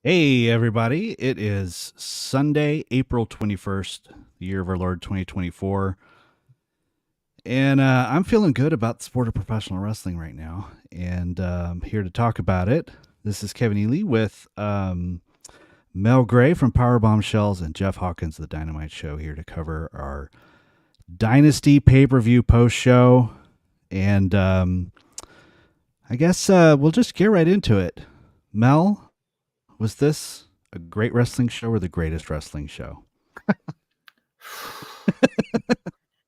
Hey, everybody. It is Sunday, April 21st, the year of our Lord 2024. And I'm feeling good about the sport of professional wrestling right now. And I'm here to talk about it. This is Kevin Ely with Mel Gray from Power Bombshells and Jeff Hawkins, the Dynamite Show, here to cover our Dynasty pay-per-view post-show. And I guess we'll just get right into it. Mel, was this a great wrestling show or the greatest wrestling show?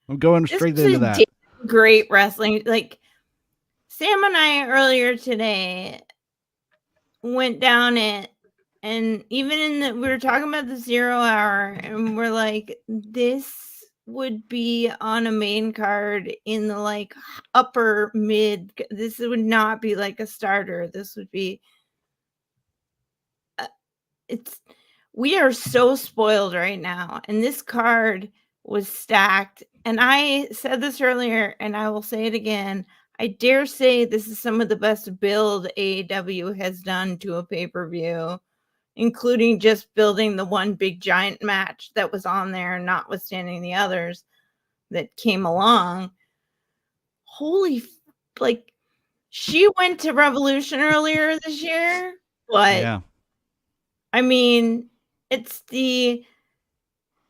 I'm going This straight was into a that. damn great wrestling. Like Sam and I earlier today went down it, and even we were talking about the 0 hour, and we're like, this would be on a main card in the like upper mid. This would not be like a starter. This would be. We are so spoiled right now, and this card was stacked. And I said this earlier, and I will say it again. I dare say this is some of the best build AEW has done to a pay-per-view, including just building the one big giant match that was on there, notwithstanding the others that came along. Like, she went to Revolution earlier this year, but Yeah. I mean, it's the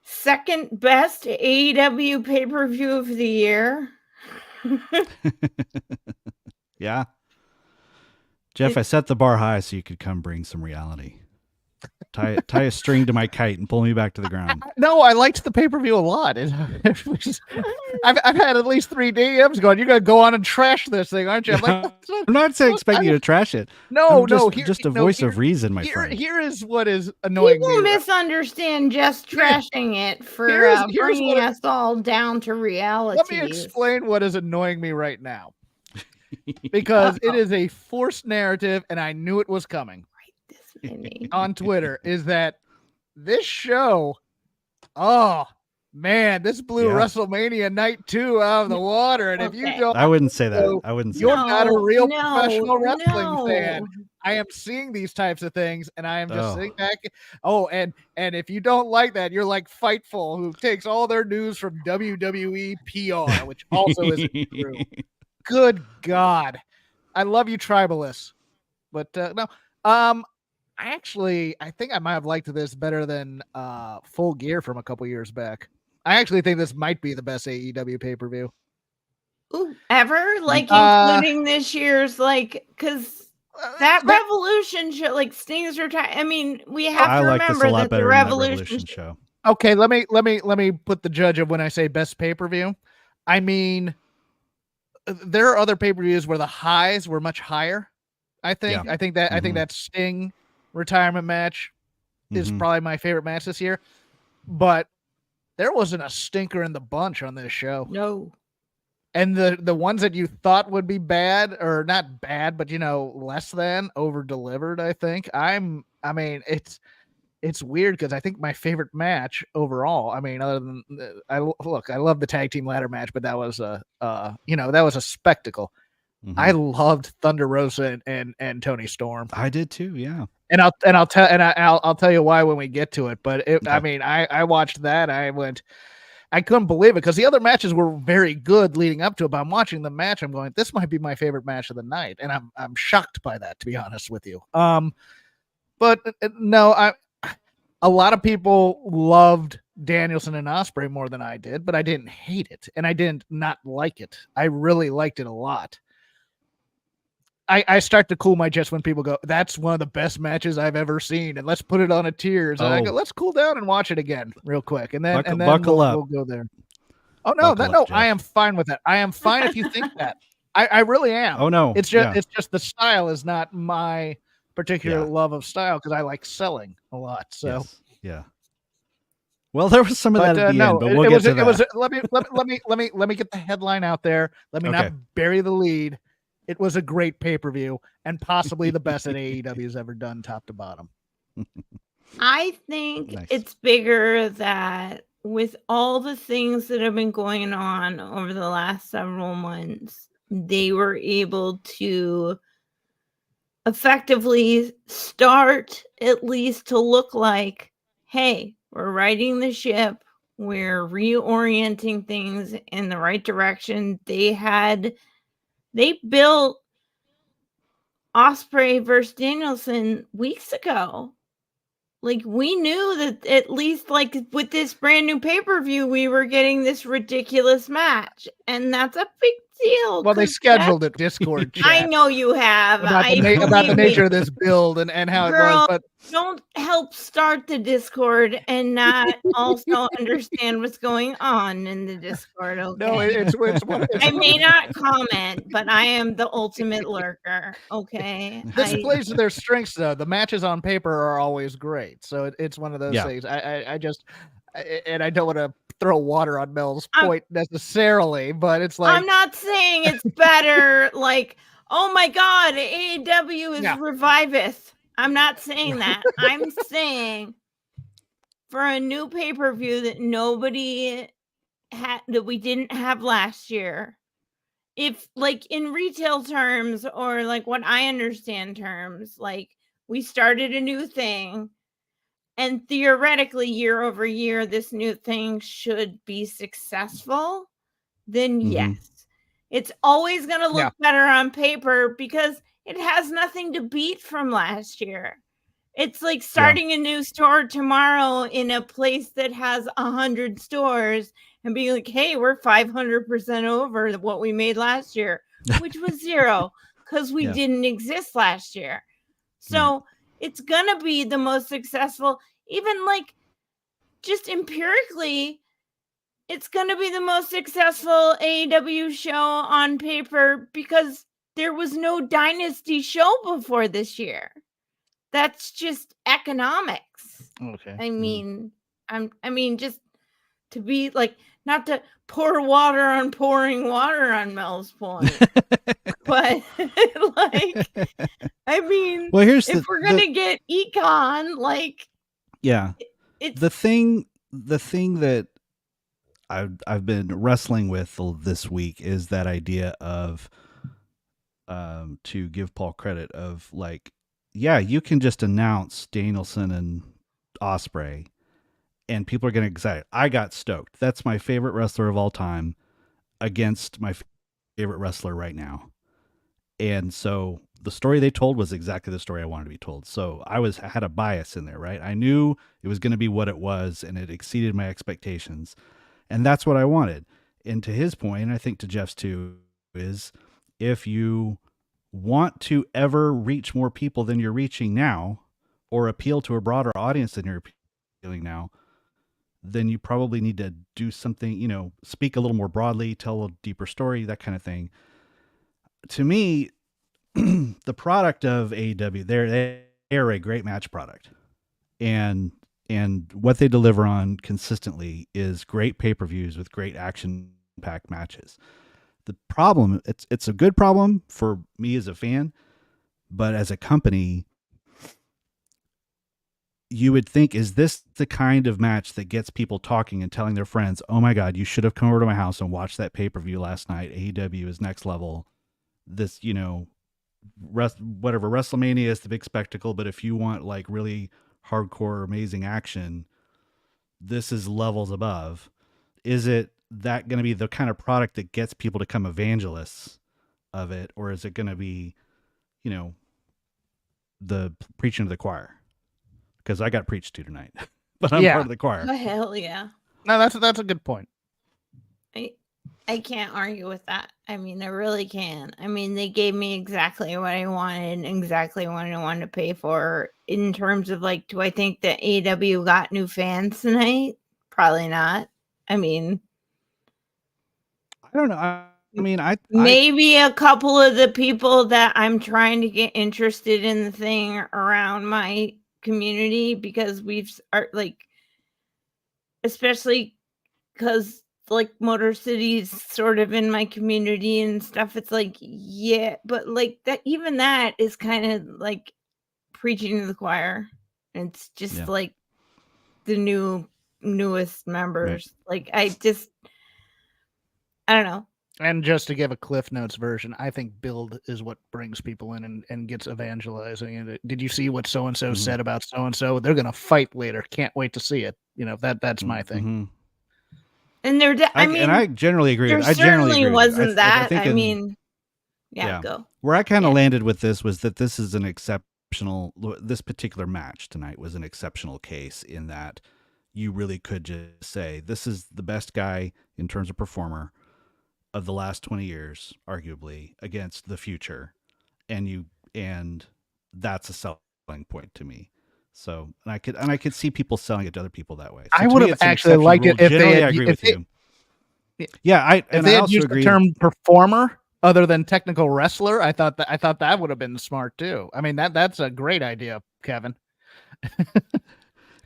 second best AEW pay-per-view of the year. Yeah. Jeff, I set the bar high so you could come bring some reality. Tie a string to my kite and pull me back to the ground. No, I liked the pay-per-view a lot. I've had at least 3 DMs going, you're going to go on and trash this thing, aren't you? I'm like, I'm not saying expecting you to trash it. No, just a voice of reason, my friend. Here is what is annoying People me. misunderstand just trashing it for bringing us all down to reality. Let me explain what is annoying me right now. Because it is a forced narrative, and I knew it was coming. On Twitter, is that this show, oh man, this blew WrestleMania Night 2 out of the water. And if you don't, I wouldn't say that. I wouldn't say you're not a real professional wrestling fan. I am seeing these types of things, and I am just sitting back. Oh, and if you don't like that, you're like Fightful, who takes all their news from WWE PR, which also isn't true. Good God. I love you, tribalists. But no. I think I might have liked this better than Full Gear from a couple years back. I actually think this might be the best AEW pay-per-view. Ooh, ever? Like, including this year's, like, because that Revolution show, like, Sting's retire. I mean, we have to remember that the Revolution show. Okay, let me put the judge of when I say best pay-per-view. I mean, there are other pay-per-views where the highs were much higher. I think. Yeah. I think that Sting retirement match is probably my favorite match this year, but there wasn't a stinker in the bunch on this show. No. And the ones that you thought would be bad, or not bad, but less than, over delivered. I think it's weird because I think my favorite match overall, I mean, other than I love the tag team ladder match, but that was a spectacle. I loved Thunder Rosa and Tony Storm. I did too, yeah. And I'll tell you why when we get to it. But I mean, I watched that. I couldn't believe it because the other matches were very good leading up to it. But I'm watching the match. I'm going, this might be my favorite match of the night, and I'm shocked by that, to be honest with you. But no, a lot of people loved Danielson and Ospreay more than I did, but I didn't hate it, and I didn't not like it. I really liked it a lot. I start to cool my jets when people go, that's one of the best matches I've ever seen, and let's put it on a tiers. And I go, let's cool down and watch it again real quick. And then we'll go there. Oh no, I am fine with that. I am fine if you think that. I really am. Oh no. It's just the style is not my particular love of style, because I like selling a lot. So yeah. Well, there was some of that at the end, but we'll get to that. Let me get the headline out there. Let me not bury the lead. It was a great pay-per-view, and possibly the best that AEW has ever done, top to bottom. I think it's bigger that with all the things that have been going on over the last several months, they were able to effectively start at least to look like, hey, we're righting the ship. We're reorienting things in the right direction. They built Ospreay versus Danielson weeks ago. Like, we knew that at least, like, with this brand new pay-per-view, we were getting this ridiculous match. And that's a big deal. Well, they scheduled it Discord chat. I know you have. About the nature of this build and how Girl, it was, but don't help start the Discord and not also understand what's going on in the Discord. Okay. No, it's I may not comment, but I am the ultimate lurker. Okay. This plays to their strengths, though. The matches on paper are always great, so it's one of those things. I don't want to throw water on Mel's point necessarily, but it's like, I'm not saying it's better. Like, oh my God, AEW is reviveth. I'm not saying that. I'm saying for a new pay-per-view that nobody had, that we didn't have last year, if, like, in retail terms, or like what I understand terms, like, we started a new thing, and theoretically year over year this new thing should be successful, then yes, it's always going to look better on paper because it has nothing to beat from last year. It's like starting a new store tomorrow in a place that has 100 stores and being like, hey, we're 500% over what we made last year, which was 0 because we didn't exist last year. So it's going to be the most successful, even like just empirically, it's going to be the most successful AEW show on paper because there was no Dynasty show before this year. That's just economics. Okay. I mean, I mean, just to be like, not to pour water on pouring water on Mel's point, but like, I mean, well, here's if we're gonna get econ, like, it's the thing that I've been wrestling with this week is that idea of to give Paul credit of like, you can just announce Danielson and Ospreay and people are getting excited. I got stoked. That's my favorite wrestler of all time against my favorite wrestler right now. And so the story they told was exactly the story I wanted to be told. So I had a bias in there, right? I knew it was going to be what it was and it exceeded my expectations. And that's what I wanted. And to his point, and I think to Jeff's too, is if you want to ever reach more people than you're reaching now, or appeal to a broader audience than you're appealing now, then you probably need to do something, speak a little more broadly, tell a deeper story, that kind of thing. To me, the product of AEW, they're a great match product. And what they deliver on consistently is great pay-per-views with great action-packed matches. The problem, it's a good problem for me as a fan, but as a company, you would think, is this the kind of match that gets people talking and telling their friends, oh my God, you should have come over to my house and watched that pay-per-view last night. AEW is next level. This, whatever, WrestleMania is the big spectacle, but if you want like really hardcore, amazing action, this is levels above. Is it that going to be the kind of product that gets people to become evangelists of it? Or is it going to be, the preaching to the choir? Because I got preached to tonight, but I'm part of the choir. Oh, hell yeah. No, that's a good point. I can't argue with that. I mean, I really can. I mean, they gave me exactly what I wanted and exactly what I wanted to pay for in terms of like, do I think that AEW got new fans tonight? Probably not. I mean, I don't know. I mean, maybe a couple of the people that I'm trying to get interested in the thing around my community, because we've like, especially because like Motor City's sort of in my community and stuff. It's like, but like that, even that is kind of like preaching to the choir. It's just like the newest members. Right. Like I don't know. And just to give a Cliff Notes version, I think build is what brings people in and gets evangelizing. And did you see what so-and-so said about so-and-so? They're going to fight later. Can't wait to see it. That's my thing. And I generally agree. There I generally certainly agree wasn't with that. I mean, yeah. Go. Where I kind of landed with this was that this is an exceptional. This particular match tonight was an exceptional case in that you really could just say this is the best guy in terms of performer of the last 20 years, arguably, against the future, and that's a selling point to me. So, and I could see people selling it to other people that way. So I would have actually liked it if they had, I agree with you. Yeah, if they had used the term performer other than technical wrestler, I thought that would have been smart too. I mean, that's a great idea, Kevin.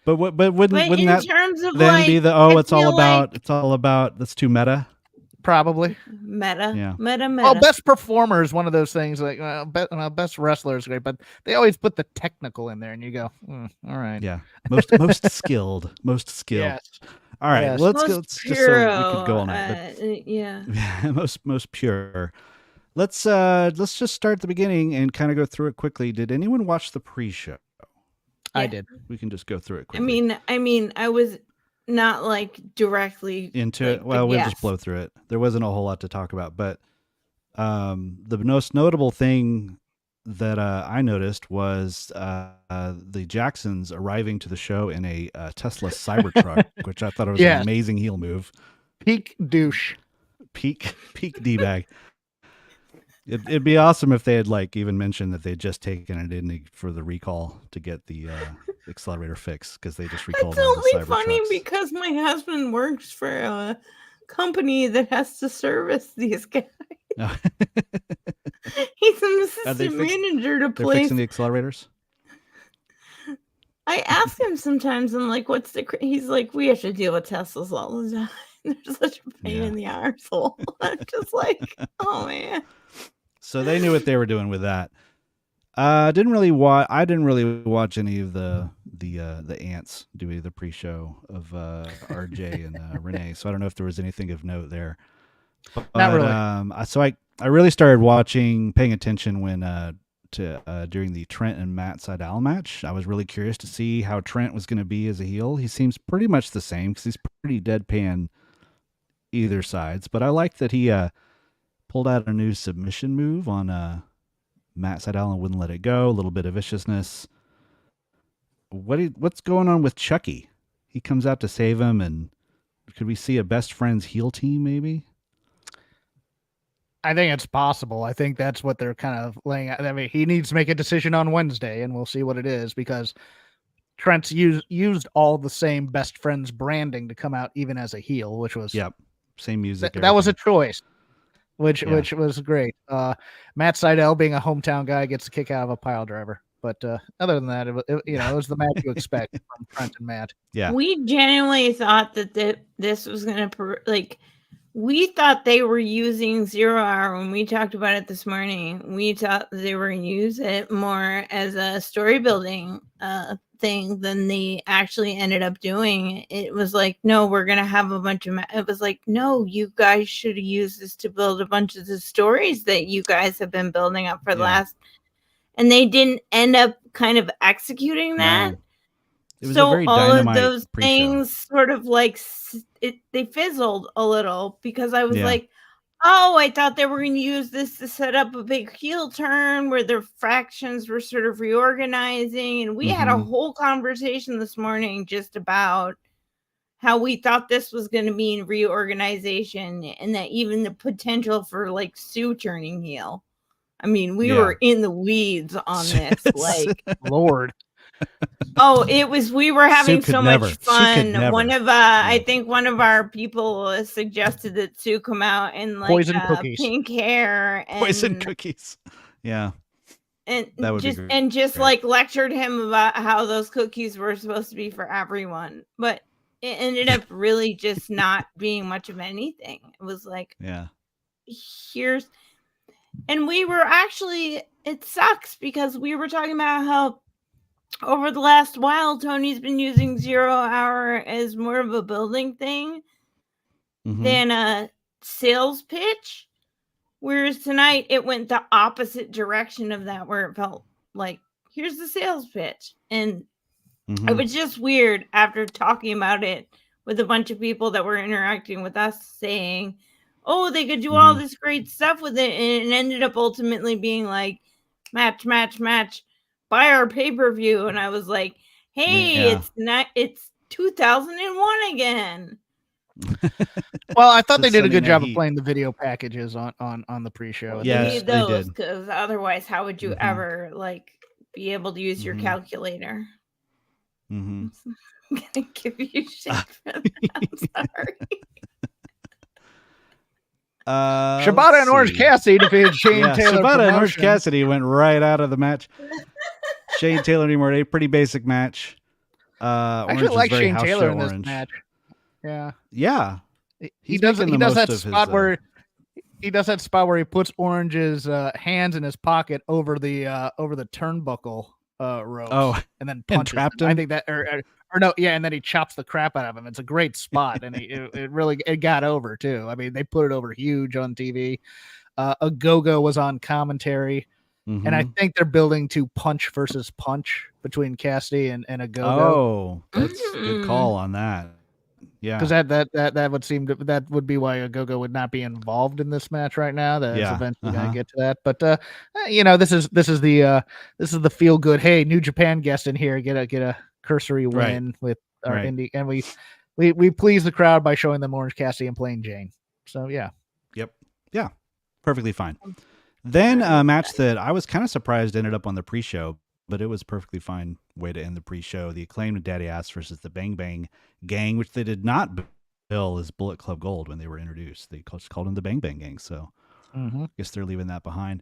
But wouldn't that terms of then be the it's all about that's too meta? Probably meta. Yeah. Meta. Well, best performer is one of those things. Like best wrestler is great, but they always put the technical in there, and you go, all right. Yeah, most skilled. Yes. All right, yes. let's go. Just so we could go all night. Yeah. most pure. Let's just start at the beginning and kind of go through it quickly. Did anyone watch the pre-show? I did. We can just go through it quickly. I mean, I was not like directly into it. Well, we'll just blow through it. There wasn't a whole lot to talk about, but the most notable thing that I noticed was the Jacksons arriving to the show in a Tesla Cybertruck, which I thought was an amazing heel move. Peak douche. Peak D-bag. It'd be awesome if they had even mentioned that they'd just taken it in for the recall to get the accelerator fixed, because they just recalled all the Cybertrucks. It's only funny because my husband works for a company that has to service these guys. Oh. He's an assistant manager to place. They're fixing the accelerators? I ask him sometimes, I'm like, what's the... He's like, we have to deal with Teslas all the time. They're such a pain in the arsehole. I'm just like, oh, man. So they knew what they were doing with that. I didn't really watch any of the ants doing the pre-show of RJ and Renee. So I don't know if there was anything of note there. But, not really. So I really started paying attention when during the Trent and Matt Sydal match. I was really curious to see how Trent was going to be as a heel. He seems pretty much the same because he's pretty deadpan either sides. But I liked that he pulled out a new submission move on Matt Sydal and wouldn't let it go. A little bit of viciousness. What's going on with Chucky? He comes out to save him, and could we see a best friends heel team maybe? I think it's possible. I think that's what they're kind of laying out. I mean, he needs to make a decision on Wednesday, and we'll see what it is, because Trent's used all the same best friends branding to come out even as a heel, which was same music. That was a choice. Which was great. Matt Sydal, being a hometown guy, gets a kick out of a pile driver. But other than that, it was the match you expect from Trent and Matt. Yeah, we genuinely thought that this was going to we thought they were using 0 Hour when we talked about it this morning. We thought they were going to use it more as a story building thing than they actually ended up doing. It was like, no, we're going to have a bunch of... It was like, no, you guys should use this to build a bunch of the stories that you guys have been building up for the last... And they didn't end up kind of executing that. No. It was so a very all of dynamite those pre-show. things sort of they fizzled a little, because I was like, oh, I thought they were going to use this to set up a big heel turn where their factions were sort of reorganizing. And we had a whole conversation this morning just about how we thought this was going to be in reorganization, and that even the potential for Sue turning heel. I mean, we were in the weeds on this. Lord. Oh, we were having so much fun. I Yeah. think one of our people suggested that Sue come out in poison cookies, pink hair, and poison cookies. Yeah. And that would just be great. and just lectured him about how those cookies were supposed to be for everyone. But it ended up really just not being much of anything. It was like, and we were actually, it sucks because we were talking about how over the last while, Tony's been using 0 Hour as more of a building thing than sales pitch. Whereas tonight it went the opposite direction of that, where it felt like, here's the sales pitch. And it was just weird after talking about it with a bunch of people that were interacting with us saying, oh, they could do all this great stuff with it. And it ended up ultimately being like, match, buy our pay-per-view. And I was like, hey, it's 2001 again. Well, I thought they did a good job of playing the video packages on the pre-show. Well, yeah, need those, because otherwise, how would you ever like be able to use your calculator? I'm gonna give you shit for that. I'm sorry. Shibata and Orange Cassidy defeated Shane Taylor. Shibata and Orange Cassidy went right out of the match. Shane Taylor anymore, a pretty basic match. I actually like Shane Taylor in this match. Yeah. He does that spot where he puts Orange's hands in his pocket over the turnbuckle ropes, and then punches trapped him. I think that and then he chops the crap out of him. It's a great spot, and it got over too. I mean, they put it over huge on TV. Go-Go was on commentary. And I think they're building to punch versus punch between Cassidy and a Go-Go. Oh, that's a good call on that. Yeah, because that would be why a Go-Go would not be involved in this match right now. That's eventually going to get to that. But this is the feel good. Hey, New Japan guest in here, get a cursory win with our indie, and we please the crowd by showing them Orange Cassidy and Plain Jane. So yeah, perfectly fine. Then a match that I was kind of surprised ended up on the pre-show, but it was a perfectly fine way to end the pre-show. The Acclaimed Daddy Ass versus the Bang Bang Gang, which they did not bill as Bullet Club Gold when they were introduced. They just called them the Bang Bang Gang. So I guess they're leaving that behind.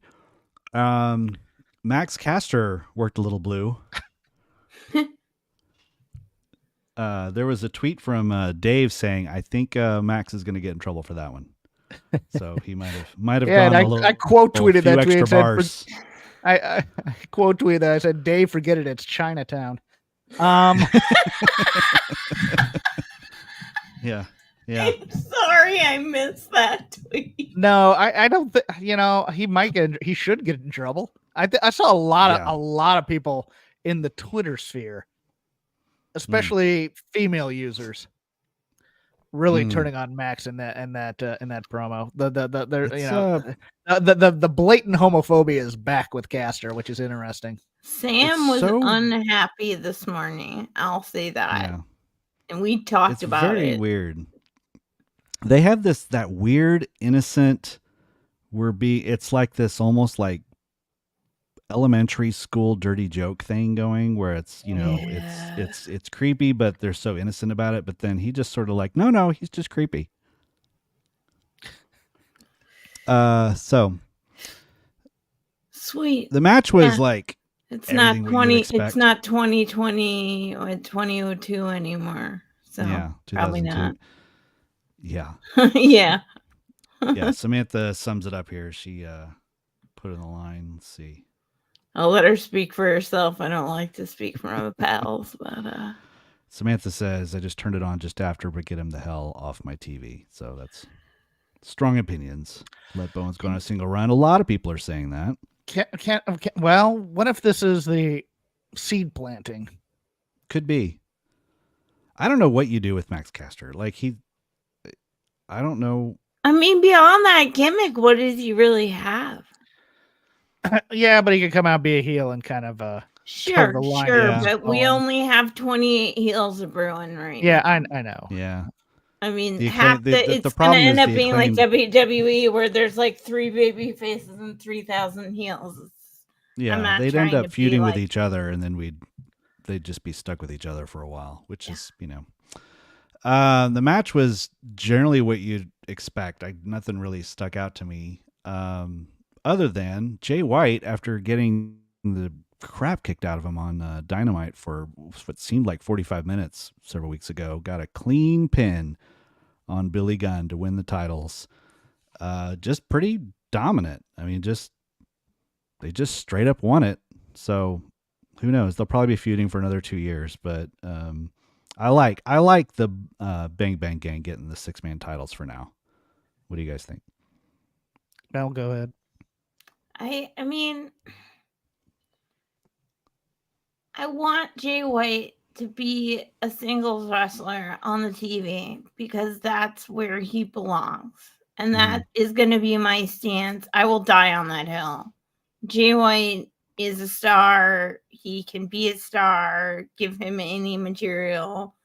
Max Caster worked a little blue. There was a tweet from Dave saying, I think Max is going to get in trouble for that one. So he might have gone a little. I quote tweeted that tweet. Bars. I quote tweeted that. I said, Dave, forget it. It's Chinatown. Yeah. I'm sorry I missed that tweet. No, I don't think, he should get in trouble. I saw a lot of people in the Twitter sphere, especially female users, really turning on Max in that promo. The blatant homophobia is back with Caster, which is interesting. Sam was unhappy this morning. I'll say that. Yeah. And we talked about it. It's very weird. They have that weird innocent it's like this almost like elementary school dirty joke thing going, where it's it's creepy, but they're so innocent about it. But then he just sort of like, no, he's just creepy. So sweet. The match was like, it's not 2020 or 2002 anymore. So probably not. Yeah. Yeah. Yeah. Samantha sums it up here. She put in the line. Let's see. I'll let her speak for herself. I don't like to speak for my pals, but Samantha says, I just turned it on just after, but get him the hell off my TV. So that's strong opinions. Let Bowens go on a single run. A lot of people are saying that. Well, what if this is the seed planting? Could be. I don't know what you do with Max Caster. I don't know. I mean, beyond that gimmick, what does he really have? Yeah, but he could come out, be a heel, and kind of sure, but we only have 28 heels of Bruin right now. I know. Yeah. I mean, it's going to end up being like WWE, where there's like 3 baby faces and 3,000 heels. Yeah, they'd end up feuding with each other, and then they'd just be stuck with each other for a while, which is, the match was generally what you'd expect. Nothing really stuck out to me. Other than Jay White, after getting the crap kicked out of him on Dynamite for what seemed like 45 minutes several weeks ago, got a clean pin on Billy Gunn to win the titles. Just pretty dominant. I mean, they just straight up won it. So who knows? They'll probably be feuding for another 2 years, but I like the Bang Bang Gang getting the 6-man titles for now. What do you guys think? I'll go ahead. I mean, I want Jay White to be a singles wrestler on the TV because that's where he belongs. And that is going to be my stance. I will die on that hill. Jay White is a star. He can be a star. Give him any material.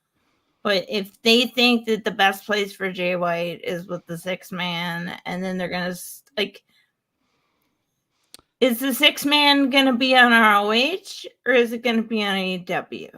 But if they think that the best place for Jay White is with the 6-man, and then they're going to, like, is the 6-man going to be on ROH or is it going to be on AEW?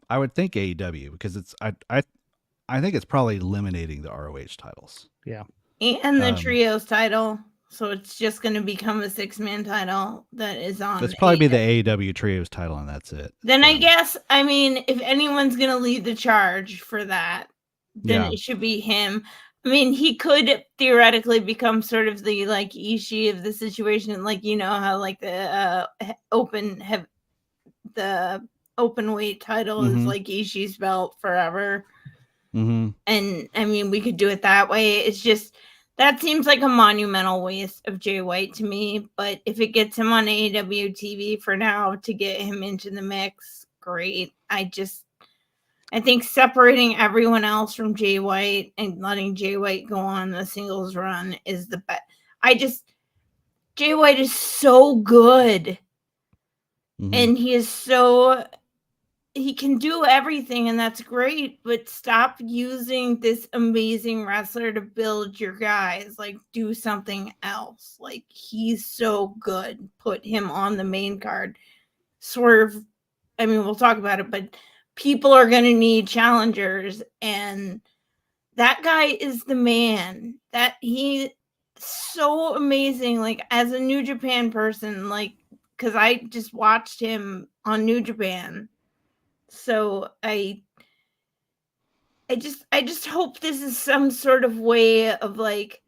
I would think AEW because I think it's probably eliminating the ROH titles. Yeah. And the trios title. So it's just going to become a 6-man title that is on. It's probably be the AEW trios title, and that's it. Then I guess, I mean, if anyone's going to lead the charge for that, then it should be him. I mean, he could theoretically become sort of the like Ishii of the situation, like you know how like the open weight title is like Ishii's belt forever. And I mean, we could do it that way. It's just that seems like a monumental waste of Jay White to me. But if it gets him on AEW TV for now to get him into the mix, great. I think separating everyone else from Jay White and letting Jay White go on the singles run is the best. Jay White is so good. And he can do everything, and that's great, but stop using this amazing wrestler to build your guys. Like, do something else. Like, he's so good. Put him on the main card. Swerve, I mean, we'll talk about it, but people are going to need challengers, and that guy is the man. That he's so amazing. Like, as a New Japan person, like, because I just watched him on New Japan. So I just hope this is some sort of way of like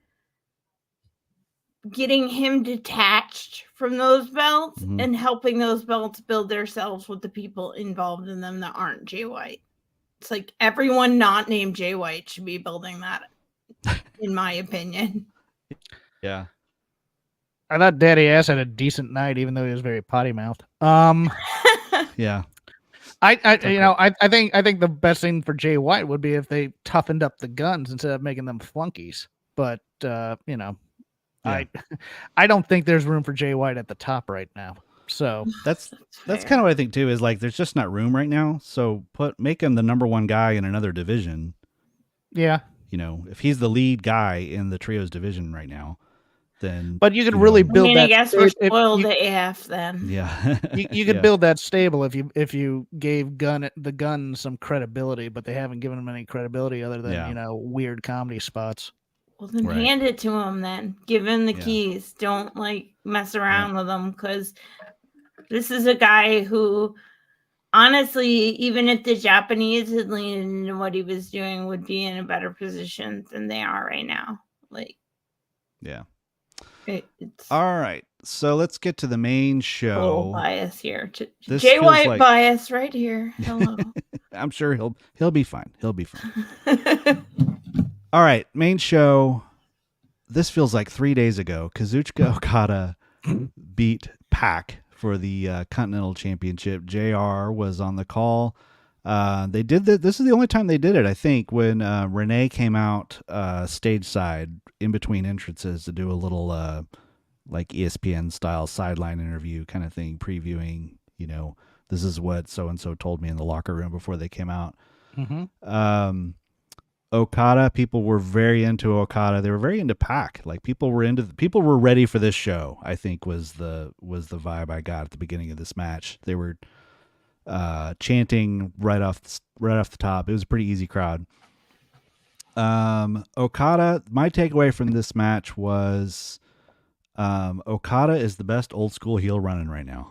getting him detached from those belts and helping those belts build themselves with the people involved in them that aren't Jay White. It's like everyone not named Jay White should be building that, in my opinion. Yeah. I thought Daddy Ass had a decent night, even though he was very potty mouthed. Yeah. I think the best thing for Jay White would be if they toughened up the guns instead of making them flunkies. But I don't think there's room for Jay White at the top right now. So that's kind of what I think too. Is like there's just not room right now. So make him the number one guy in another division. Yeah. If he's the lead guy in the trios division right now, then. But you could really build that. I guess we're spoiled AF then. Yeah. you could build that stable if you gave the gun some credibility, but they haven't given him any credibility other than weird comedy spots. Well, then hand it to him. Then give him the keys. Don't like mess around with him, because this is a guy who, honestly, even if the Japanese had leaned into what he was doing, would be in a better position than they are right now. Like, yeah. All right, so let's get to the main show. Full bias here. Jay White bias right here. Hello. I'm sure he'll be fine. He'll be fine. All right, main show. This feels like 3 days ago. Kazuchika Okada beat Pac for the Continental Championship. JR was on the call. They did that. This is the only time they did it, I think, when Renee came out stage side in between entrances to do a little like ESPN style sideline interview kind of thing, previewing, this is what so-and-so told me in the locker room before they came out. Okada, people were very into Okada. They were very into Pac. Like people were ready for this show, I think was the vibe I got at the beginning of this match. They were chanting right off the top. It was a pretty easy crowd. Okada, my takeaway from this match was Okada is the best old school heel running right now.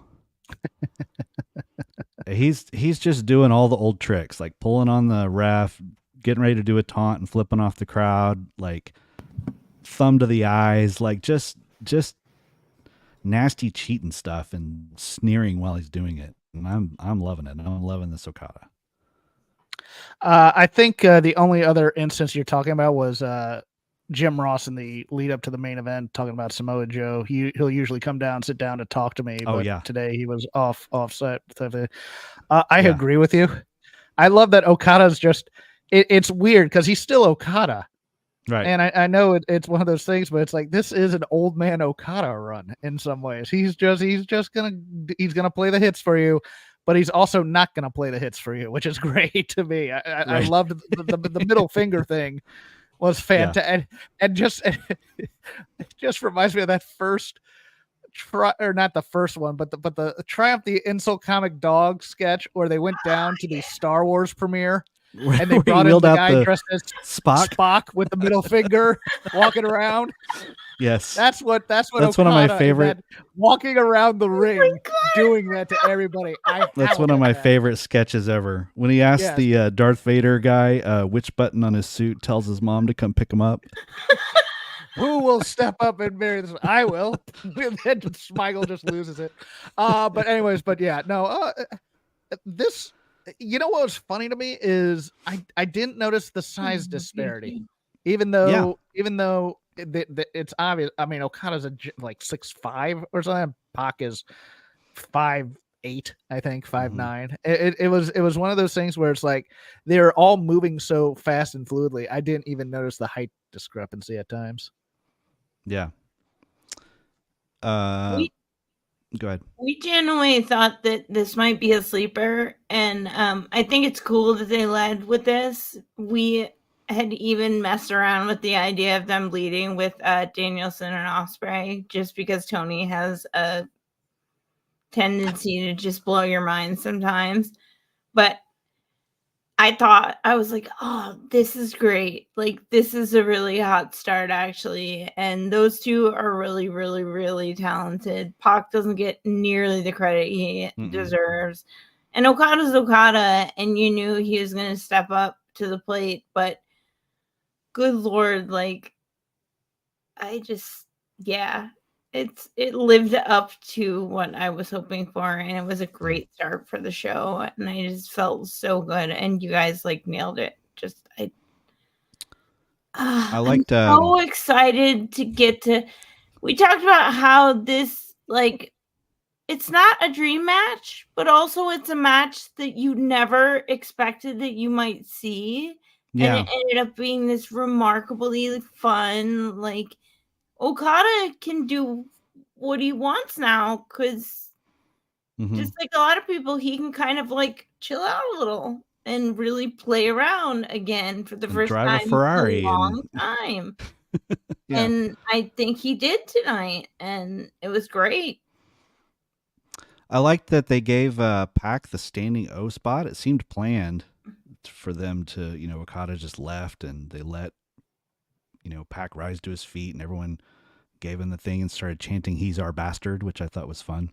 He's just doing all the old tricks, like pulling on the ref, getting ready to do a taunt and flipping off the crowd, like thumb to the eyes, like just nasty cheating stuff and sneering while he's doing it. And I'm loving it. I'm loving this Okada. I think the only other instance you're talking about was Jim Ross in the lead up to the main event talking about Samoa Joe. He'll usually come down, sit down to talk to me. Oh, but yeah. today he was offset. I Yeah. agree with you. I love that Okada's just, it's weird because he's still Okada. Right. And I know it's one of those things, but it's like, this is an old man Okada run in some ways. He's gonna play the hits for you, but he's also not gonna play the hits for you, which is great to me. I Right. loved the middle finger thing was fantastic, and just it just reminds me of that first or not the first one, but the Triumph the Insult Comic Dog sketch where they went down to the Star Wars premiere. And they brought in the guy dressed as Spock with the middle finger walking around. Yes. That's one of my favorite walking around the ring doing that to everybody. That's one of my favorite sketches ever. When he asked the Darth Vader guy which button on his suit tells his mom to come pick him up. Who will step up and marry this? I will. And then Smigel just loses it. But yeah, no. This. You know what was funny to me is I didn't notice the size disparity, even though it's obvious. I mean, Okada's like 6'5" or something. Pac is 5'8", I think 5'9". It was one of those things where it's like they're all moving so fast and fluidly. I didn't even notice the height discrepancy at times. Yeah. Go ahead. We genuinely thought that this might be a sleeper, and I think it's cool that they led with this. We had even messed around with the idea of them leading with Danielson and Ospreay, just because Tony has a tendency to just blow your mind sometimes. But I was like, oh, this is great. Like, this is a really hot start, actually. And those two are really, really, really talented. Pac doesn't get nearly the credit he deserves. And Okada's Okada, and you knew he was going to step up to the plate. But good Lord, like, it lived up to what I was hoping for, and it was a great start for the show, and I just felt so good, and you guys like nailed it. I'm so excited to get to. We talked about how this, like, it's not a dream match, but also it's a match that you never expected that you might see, and it ended up being this remarkably fun, like, Okada can do what he wants now because just like a lot of people, he can kind of like chill out a little and really play around again for the first time in a long time. And I think he did tonight, and it was great. I liked that they gave Pac the standing O spot. It seemed planned for them to, Okada just left and they let Pac rise to his feet, and everyone gave him the thing and started chanting "He's our bastard," which I thought was fun.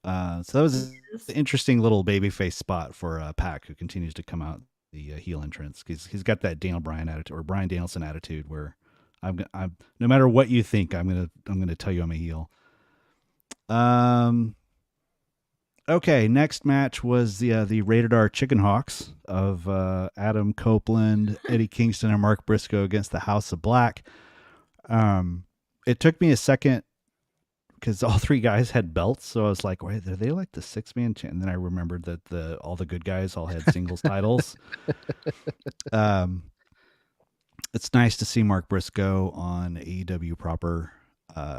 So that was an interesting little babyface spot for Pac, who continues to come out the heel entrance. He's got that Daniel Bryan attitude, or Bryan Danielson attitude, where I'm no matter what you think, I'm gonna tell you I'm a heel. Okay, next match was the Rated R Chicken Hawks of Adam Copeland, Eddie Kingston, and Mark Briscoe against the House of Black. It took me a second because all three guys had belts, so I was like, "Wait, are they like the 6-man?" And then I remembered that all the good guys all had singles titles. It's nice to see Mark Briscoe on AEW proper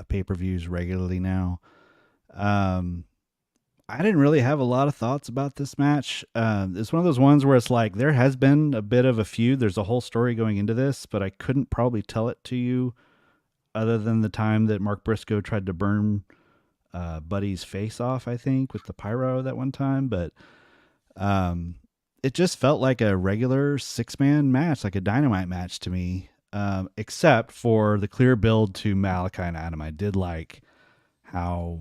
pay-per-views regularly now. I didn't really have a lot of thoughts about this match. It's one of those ones where it's like there has been a bit of a feud. There's a whole story going into this, but I couldn't probably tell it to you other than the time that Mark Briscoe tried to burn Buddy's face off, I think, with the pyro that one time. But it just felt like a regular 6-man match, like a Dynamite match to me, except for the clear build to Malachi and Adam. I did like how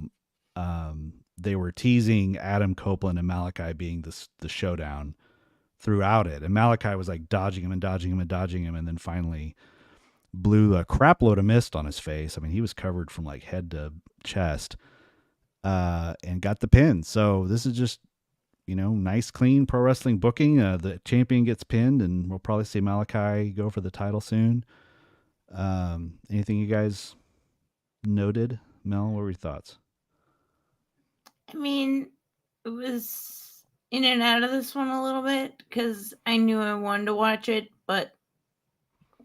they were teasing Adam Copeland and Malachi being the showdown throughout it. And Malachi was like dodging him, and then finally blew a crap load of mist on his face. I mean, he was covered from like head to chest and got the pin. So this is just, nice, clean pro wrestling booking. The champion gets pinned, and we'll probably see Malachi go for the title soon. Anything you guys noted? Mel, what were your thoughts? I mean, it was in and out of this one a little bit because I knew I wanted to watch it, but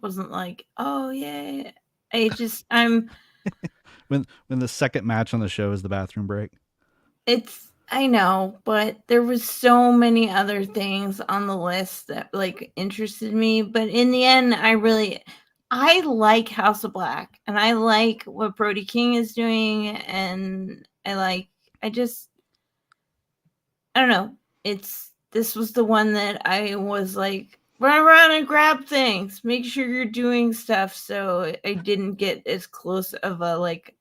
wasn't like, oh yeah. I'm When the second match on the show is the bathroom break. I know, but there was so many other things on the list that like interested me. But in the end, I like House of Black and I like what Brody King is doing, and I don't know. This was the one that I was like, run around and grab things. Make sure you're doing stuff. So I didn't get as close of a like,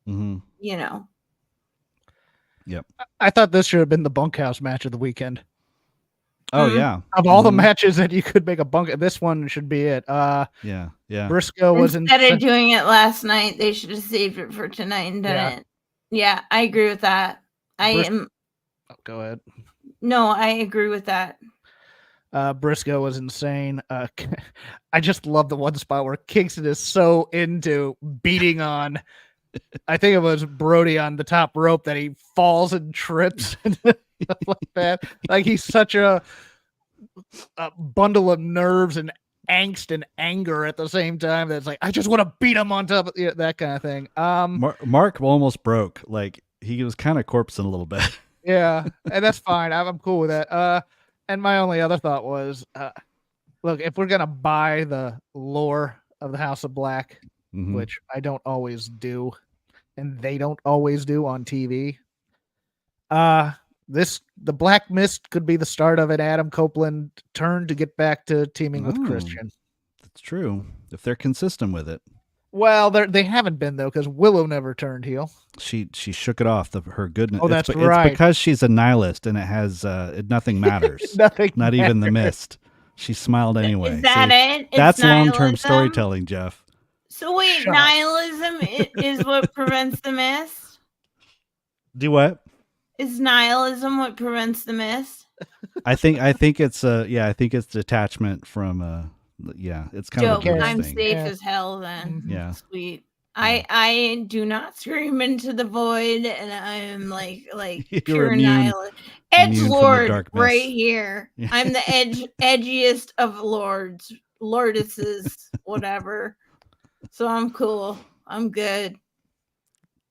you know. Yep. I thought this should have been the bunkhouse match of the weekend. Oh yeah. Of all the matches that you could make a bunk, this one should be it. Yeah. Briscoe was instead of doing it last night, they should have saved it for tonight and done it. Yeah, I agree with that. Go ahead. No, I agree with that. Briscoe was insane. I just love the one spot where Kingston is so into beating on. I think it was Brody on the top rope that he falls and trips and stuff like that. Like he's such a bundle of nerves and angst and anger at the same time. That's like I just want to beat him on top of that kind of thing. Mark almost broke. Like he was kind of corpsing a little bit. Yeah, and that's fine. I'm cool with that. And my only other thought was, look, if we're gonna buy the lore of the House of Black, which I don't always do, and they don't always do on TV. The Black Mist could be the start of an Adam Copeland turn to get back to teaming with Christian. That's true. If they're consistent with it. Well, they haven't been though, because Willow never turned heel. She shook it off. Her goodness. Oh, that's right. It's because she's a nihilist, and it has nothing matters. Nothing. Not matters. Even the mist. She smiled anyway. Is that it? That's long-term storytelling, Jeff. So wait, nihilism is what prevents the mist? Do what? Is nihilism what prevents the mist? I think it's I think it's detachment from it's kind of a I'm thing. safe as hell then. Yeah. Sweet. I do not scream into the void, and I'm like pure nihilist. Edgelord right here. Yeah. I'm the edgiest of lords, lordesses, whatever. So I'm cool. I'm good.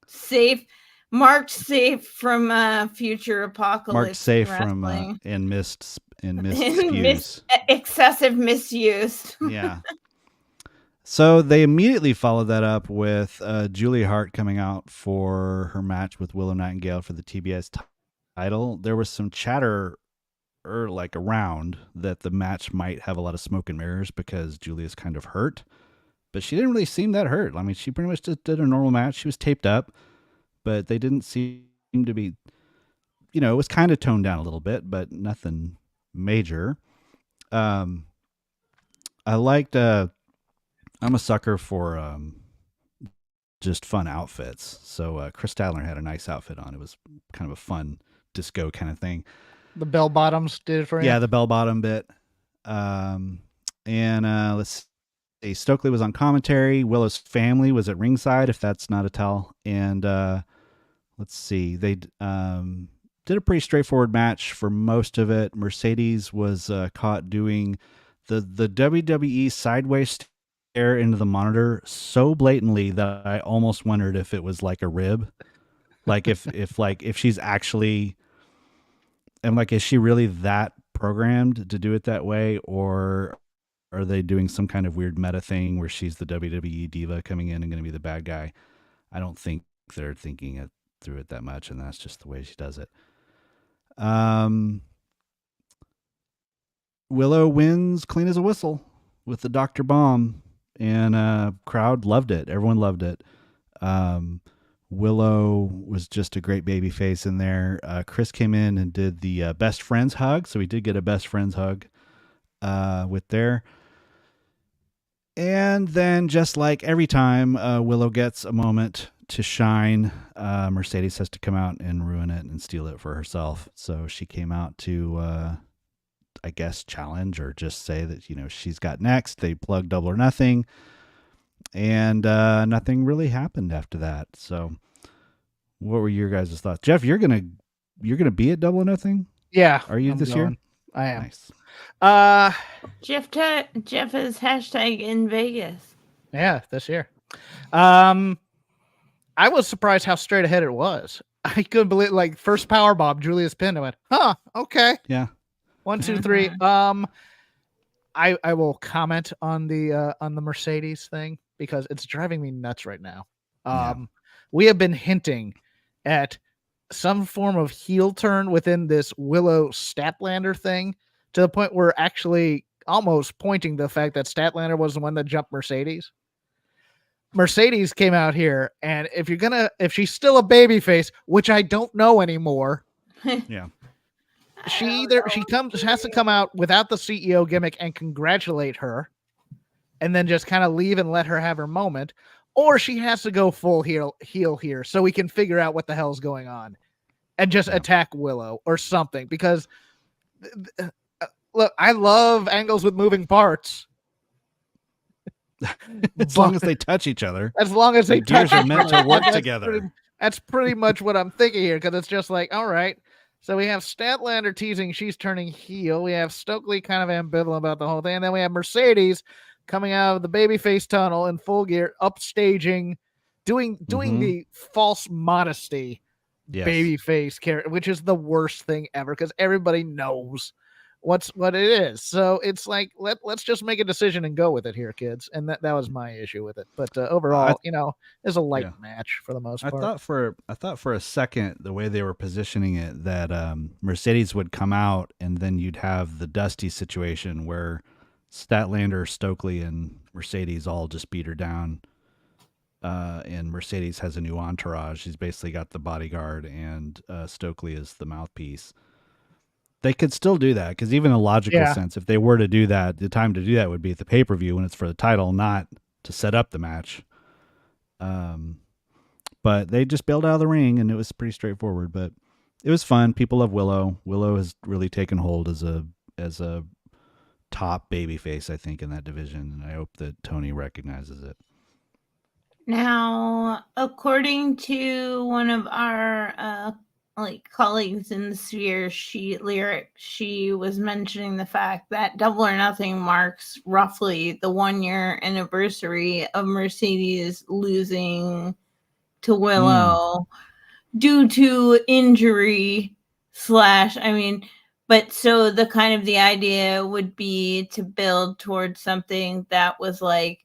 Safe. Marked safe from future apocalypse. Marked safe from and missed spews. Excessive misuse. Yeah. So they immediately followed that up with Julia Hart coming out for her match with Willow Nightingale for the TBS title. There was some chatter around that the match might have a lot of smoke and mirrors because Julia's kind of hurt, but she didn't really seem that hurt. I mean, she pretty much just did a normal match. She was taped up, but they didn't seem to be, it was kind of toned down a little bit, but nothing major. I liked, I'm a sucker for just fun outfits. So Chris Statler had a nice outfit on. It was kind of a fun disco kind of thing. The bell bottoms did it for you? Yeah, the bell bottom bit. And let's see. Stokely was on commentary. Willow's family was at ringside, if that's not a tell. And let's see. They did a pretty straightforward match for most of it. Mercedes was caught doing the WWE sideways stare into the monitor so blatantly that I almost wondered if it was like a rib. Like if she's actually, and like, is she really that programmed to do it that way, or are they doing some kind of weird meta thing where she's the WWE diva coming in and going to be the bad guy? I don't think they're thinking it through it that much, and that's just the way she does it. Willow wins clean as a whistle with the Dr. Bomb, and crowd loved it. Everyone loved it. Willow was just a great baby face in there. Chris came in and did the best friends hug. So we did get a best friends hug with there. And then just like every time Willow gets a moment to shine, Mercedes has to come out and ruin it and steal it for herself. So she came out to, I guess, challenge or just say that, she's got next. They plugged Double or Nothing. and nothing really happened after that. So, what were your guys' thoughts? Jeff, you're gonna be at Double or Nothing? Yeah. Are you this year? I am. Nice. Jeff is hashtag in Vegas. Yeah, this year. I was surprised how straight ahead it was. I couldn't believe, like, first power bomb, Julius Pin. I went, huh, okay. Yeah. 1, 2, 3. I will comment on the Mercedes thing because it's driving me nuts right now. We have been hinting at some form of heel turn within this Willow Statlander thing to the point where actually almost pointing the fact that Statlander was the one that jumped Mercedes. Mercedes came out here, and if she's still a babyface, which I don't know anymore, Yeah. she has to come out without the CEO gimmick and congratulate her, and then just kind of leave and let her have her moment, or she has to go full heel here so we can figure out what the hell's going on, and just attack Willow or something. Because look, I love angles with moving parts. As long as they touch each other. As long as they gears are meant to work together. That's pretty much what I'm thinking here, because it's just like, all right. So we have Statlander teasing she's turning heel. We have Stokely kind of ambivalent about the whole thing. And then we have Mercedes coming out of the babyface tunnel in full gear, upstaging, doing the false modesty babyface character, which is the worst thing ever because everybody knows what it is. So it's like, let's just make a decision and go with it here, kids. And that was my issue with it. But overall, it's a light match for the most part. I thought for a second the way they were positioning it that Mercedes would come out and then you'd have the Dusty situation where Statlander, Stokely, and Mercedes all just beat her down. And Mercedes has a new entourage. She's basically got the bodyguard, and Stokely is the mouthpiece. They could still do that because even in a logical sense, if they were to do that, the time to do that would be at the pay-per-view when it's for the title, not to set up the match. But they just bailed out of the ring, and it was pretty straightforward. But it was fun. People love Willow. Willow has really taken hold as a top babyface, I think, in that division, and I hope that Tony recognizes it. Now, according to one of our colleagues in the sphere, she was mentioning the fact that Double or Nothing marks roughly the 1-year anniversary of Mercedes losing to Willow due to injury but so the idea would be to build towards something that was like,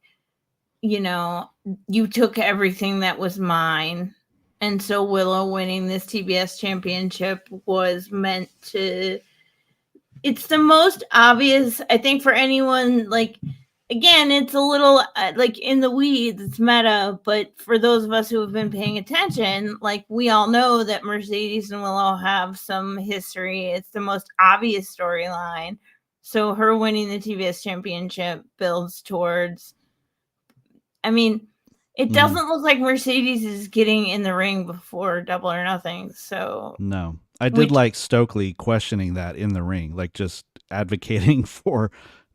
you took everything that was mine. And so Willow winning this TBS championship was meant to, it's the most obvious, I think, for anyone, again, it's a little in the weeds, it's meta, but for those of us who have been paying attention, we all know that Mercedes and Willow have some history. It's the most obvious storyline. So her winning the TBS championship builds towards, it doesn't look like Mercedes is getting in the ring before Double or Nothing. So no, I did like Stokely questioning that in the ring, just advocating for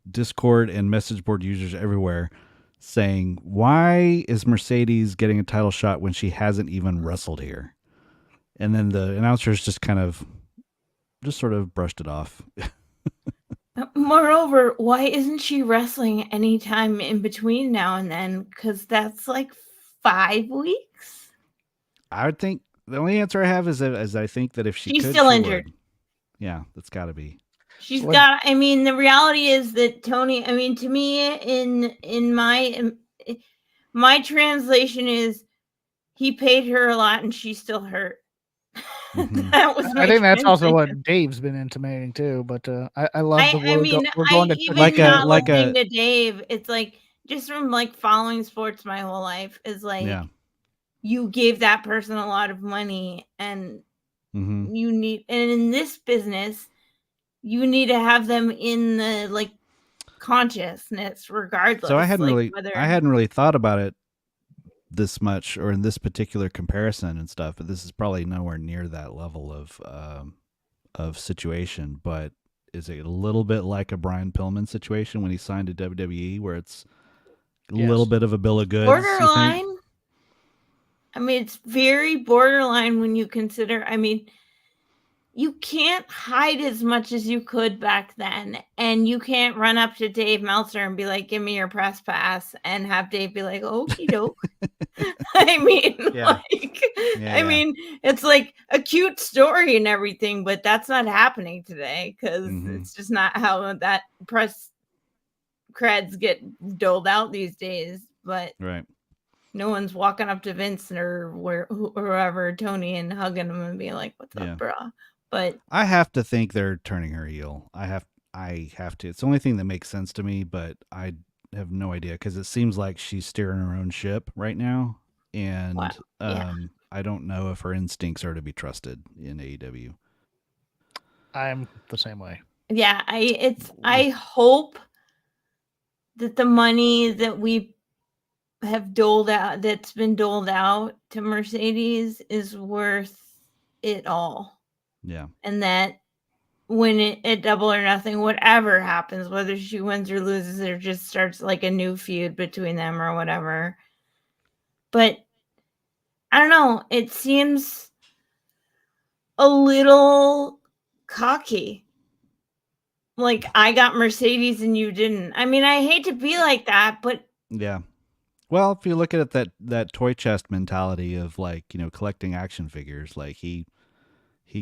Discord and message board users everywhere, saying, "Why is Mercedes getting a title shot when she hasn't even wrestled here?" And then the announcers just sort of brushed it off. Moreover, why isn't she wrestling anytime in between now and then? Because that's 5 weeks. I would think the only answer I have is I think that if she's still injured. Would. Yeah, that's got to be. She's got. The reality is that Tony. To me, in my translation is, he paid her a lot and she's still hurt. Mm-hmm. I think that's also what Dave's been intimating too. But I love the word. We're going to listening to Dave. It's just from following sports my whole life is you gave that person a lot of money and you need, and in this business you need to have them in the consciousness regardless. So I hadn't really thought about it this much or in this particular comparison and stuff, but this is probably nowhere near that level of situation. But is it a little bit like a Brian Pillman situation when he signed to WWE, where it's little bit of a bill of goods. Borderline. I mean, it's very borderline when you consider, I mean, you can't hide as much as you could back then. And you can't run up to Dave Meltzer and be like, give me your press pass, and have Dave be like, okie doke. I mean, I mean, it's like a cute story and everything, but that's not happening today because it's just not how that press creds get doled out these days. But no one's walking up to Vince or whoever, Tony, and hugging him and being like, what's up, bro? But I have to think they're turning her heel. I have to. It's the only thing that makes sense to me, but I have no idea because it seems like she's steering her own ship right now, and I don't know if her instincts are to be trusted in AEW. I'm the same way. Yeah, I hope that the money that we have that's been doled out to Mercedes is worth it all. Yeah. And that when it Double or Nothing, whatever happens, whether she wins or loses, or just starts like a new feud between them or whatever. But I don't know. It seems a little cocky. Like, I got Mercedes and you didn't. I mean, I hate to be like that, but yeah. Well, if you look at it, that toy chest mentality of like, collecting action figures, like he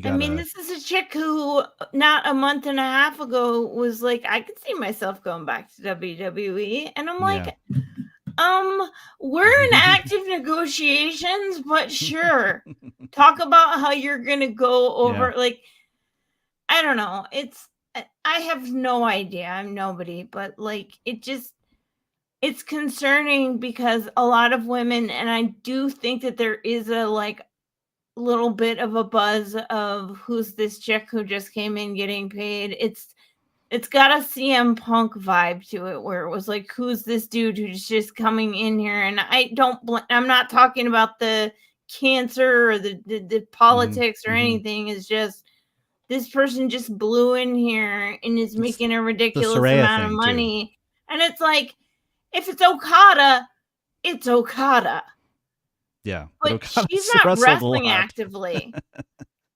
got. I mean, this is a chick who not a month and a half ago was like, I could see myself going back to WWE, and I'm like, we're in active negotiations, but sure, talk about how you're gonna go over. Like, I don't know. I have no idea. I'm nobody, but like, it's concerning because a lot of women, and I do think that there is a like little bit of a buzz of who's this chick who just came in getting paid. It's got a CM Punk vibe to it, where it was like, who's this dude who's just coming in here? And I'm not talking about the cancer or the politics or anything. It's just this person just blew in here and is making a ridiculous amount of money. Too. And it's like, if it's Okada, it's Okada. Yeah. But she's not wrestling actively.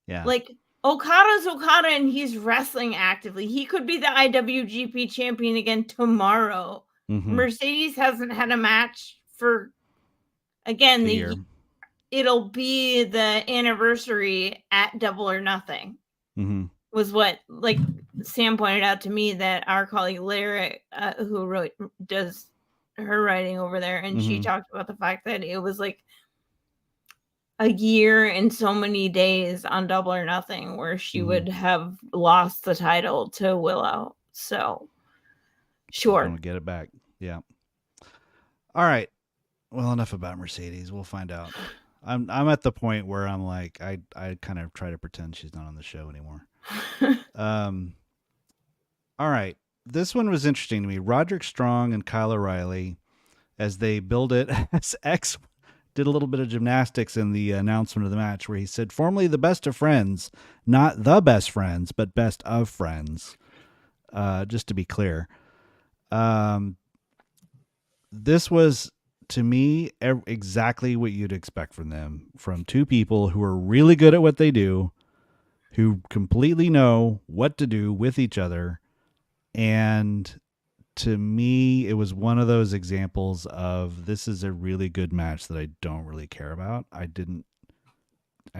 Yeah. Like, Okada's Okada and he's wrestling actively. He could be the IWGP champion again tomorrow. Mercedes hasn't had a match for, again, it'll be the anniversary at Double or Nothing. Was what, like, Sam pointed out to me, that our colleague Lara, who does her writing over there, and she talked about the fact that it was like a year and so many days on Double or Nothing where she would have lost the title to Willow. So, sure. Don't get it back. Yeah. All right. Well, enough about Mercedes. We'll find out. I'm at the point where I'm like, I kind of try to pretend she's not on the show anymore. All right. This one was interesting to me. Roderick Strong and Kyle O'Reilly, as they build it as X, did a little bit of gymnastics in the announcement of the match where he said, formerly the best of friends, not the best friends, but best of friends. Just to be clear. This was, to me, exactly what you'd expect from them, from two people who are really good at what they do, who completely know what to do with each other. And to me, it was one of those examples of, this is a really good match that I don't really care about. It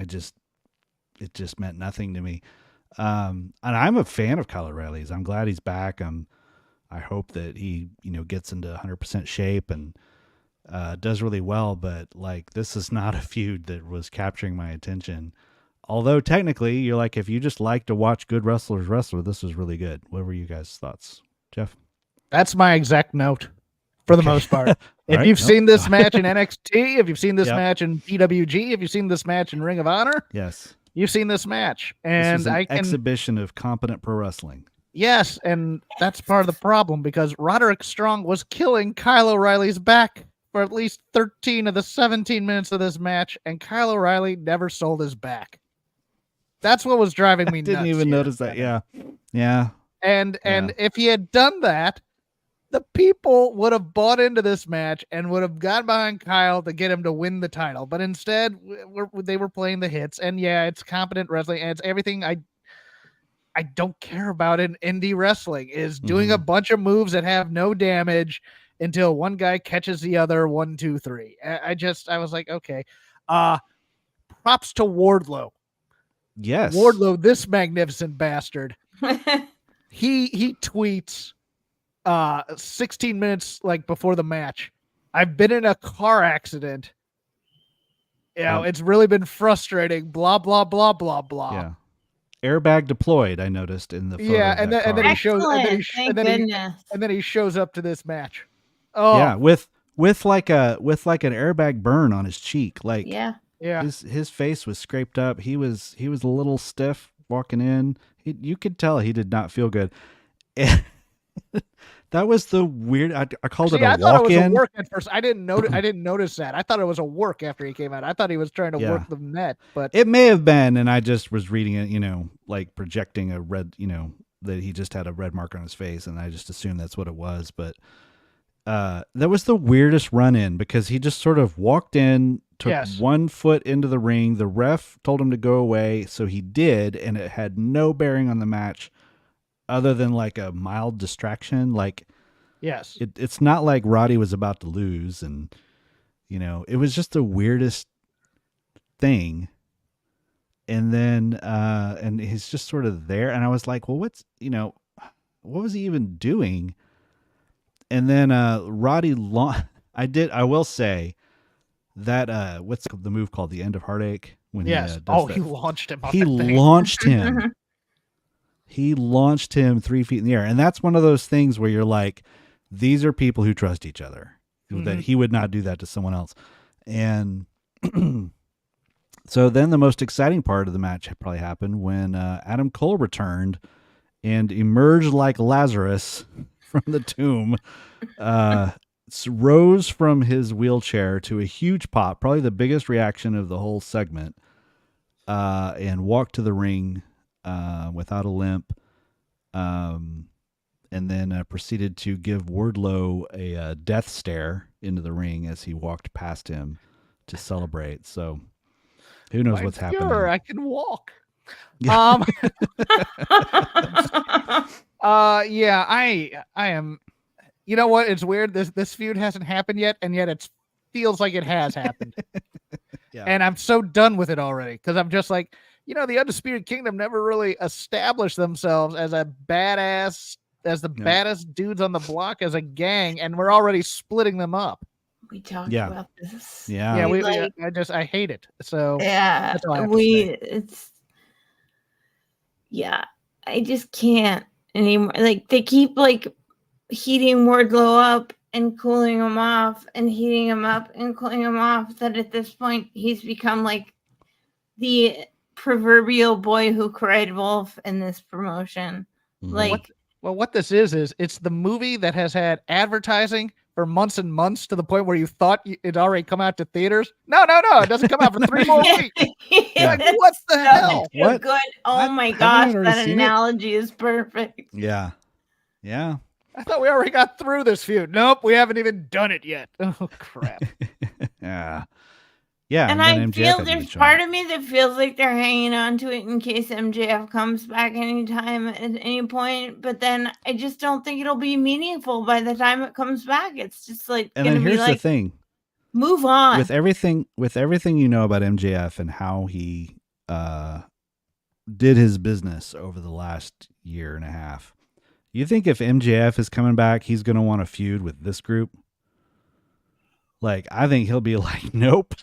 just meant nothing to me. And I'm a fan of Kyle O'Reilly's. I'm glad he's back. I hope that he, gets into 100% shape and does really well. But like, this is not a feud that was capturing my attention. Although technically, you're like, if you just like to watch good wrestlers wrestle, this was really good. What were you guys' thoughts, Jeff? That's my exact note for the most part. If you've seen this match in NXT, if you've seen this match in PWG, if you've seen this match in Ring of Honor, yes, you've seen this match. And this was an exhibition of competent pro wrestling. Yes, and that's part of the problem, because Roderick Strong was killing Kyle O'Reilly's back for at least 13 of the 17 minutes of this match, and Kyle O'Reilly never sold his back. That's what was driving me nuts. Didn't even notice that. Yeah. And if he had done that, The people would have bought into this match and would have got behind Kyle to get him to win the title. But instead, they were playing the hits. And yeah, it's competent wrestling. And it's everything I don't care about in indie wrestling is doing a bunch of moves that have no damage until one guy catches the other. 1, 2, 3. I was like, okay. Props to Wardlow. Yes. Wardlow, this magnificent bastard. He tweets 16 minutes like before the match. I've been in a car accident. You know, it's really been frustrating. Blah blah blah blah blah. Yeah. Airbag deployed. I noticed in the photo. Yeah, and then he shows, Thank goodness. and then he shows up to this match. Oh yeah, with like an airbag burn on his cheek. Like yeah. His face was scraped up. He was a little stiff walking in. You could tell he did not feel good. That was the weird. I called it a walk-in. I thought it was a work at first. I didn't notice that. I thought it was a work after he came out. I thought he was trying to work the net, but it may have been. And I just was reading it, like projecting a red, that he just had a red mark on his face, and I just assumed that's what it was. But that was the weirdest run-in because he just sort of walked in, took 1 foot into the ring. The ref told him to go away, so he did, and it had no bearing on the match. Other than like a mild distraction, like it's not like Roddy was about to lose, and it was just the weirdest thing. And then and he's just sort of there, and I was like, well, what was he even doing? And then Roddy, I will say that what's the move called, the end of heartache? When he launched him. He launched him. He launched him 3 feet in the air. And that's one of those things where you're like, these are people who trust each other, that he would not do that to someone else. And so then the most exciting part of the match probably happened when Adam Cole returned and emerged like Lazarus from the tomb, rose from his wheelchair to a huge pop, probably the biggest reaction of the whole segment, and walked to the ring without a limp, and then proceeded to give Wardlow a death stare into the ring as he walked past him to celebrate. So who knows what's happening? I can walk. Yeah. I am. You know what? It's weird. This feud hasn't happened yet, and yet it feels like it has happened. Yeah. And I'm so done with it already because I'm just like, the Undisputed Kingdom never really established themselves as a badass, as the baddest dudes on the block, as a gang, and we're already splitting them up. We talked about this. Yeah. I hate it. So yeah, that's all I have to say. I just can't anymore. Like they keep like heating Wardlow up and cooling him off, and heating him up and cooling him off. That at this point he's become like the proverbial boy who cried wolf in this promotion. Like, what this is it's the movie that has had advertising for months and months to the point where you thought it already come out to theaters. No, it doesn't come out for 3 more weeks. Like, what the hell? What? Good. Oh my gosh, that analogy is perfect. Yeah. I thought we already got through this feud. Nope, we haven't even done it yet. Oh crap. Yeah, and I feel there's part of me that feels like they're hanging on to it in case MJF comes back anytime at any point. But then I just don't think it'll be meaningful by the time it comes back. It's just like, and then here's the thing: move on. With everything you know about MJF and how he did his business over the last year and a half, you think if MJF is coming back, he's going to want to feud with this group? Like, I think he'll be like, nope.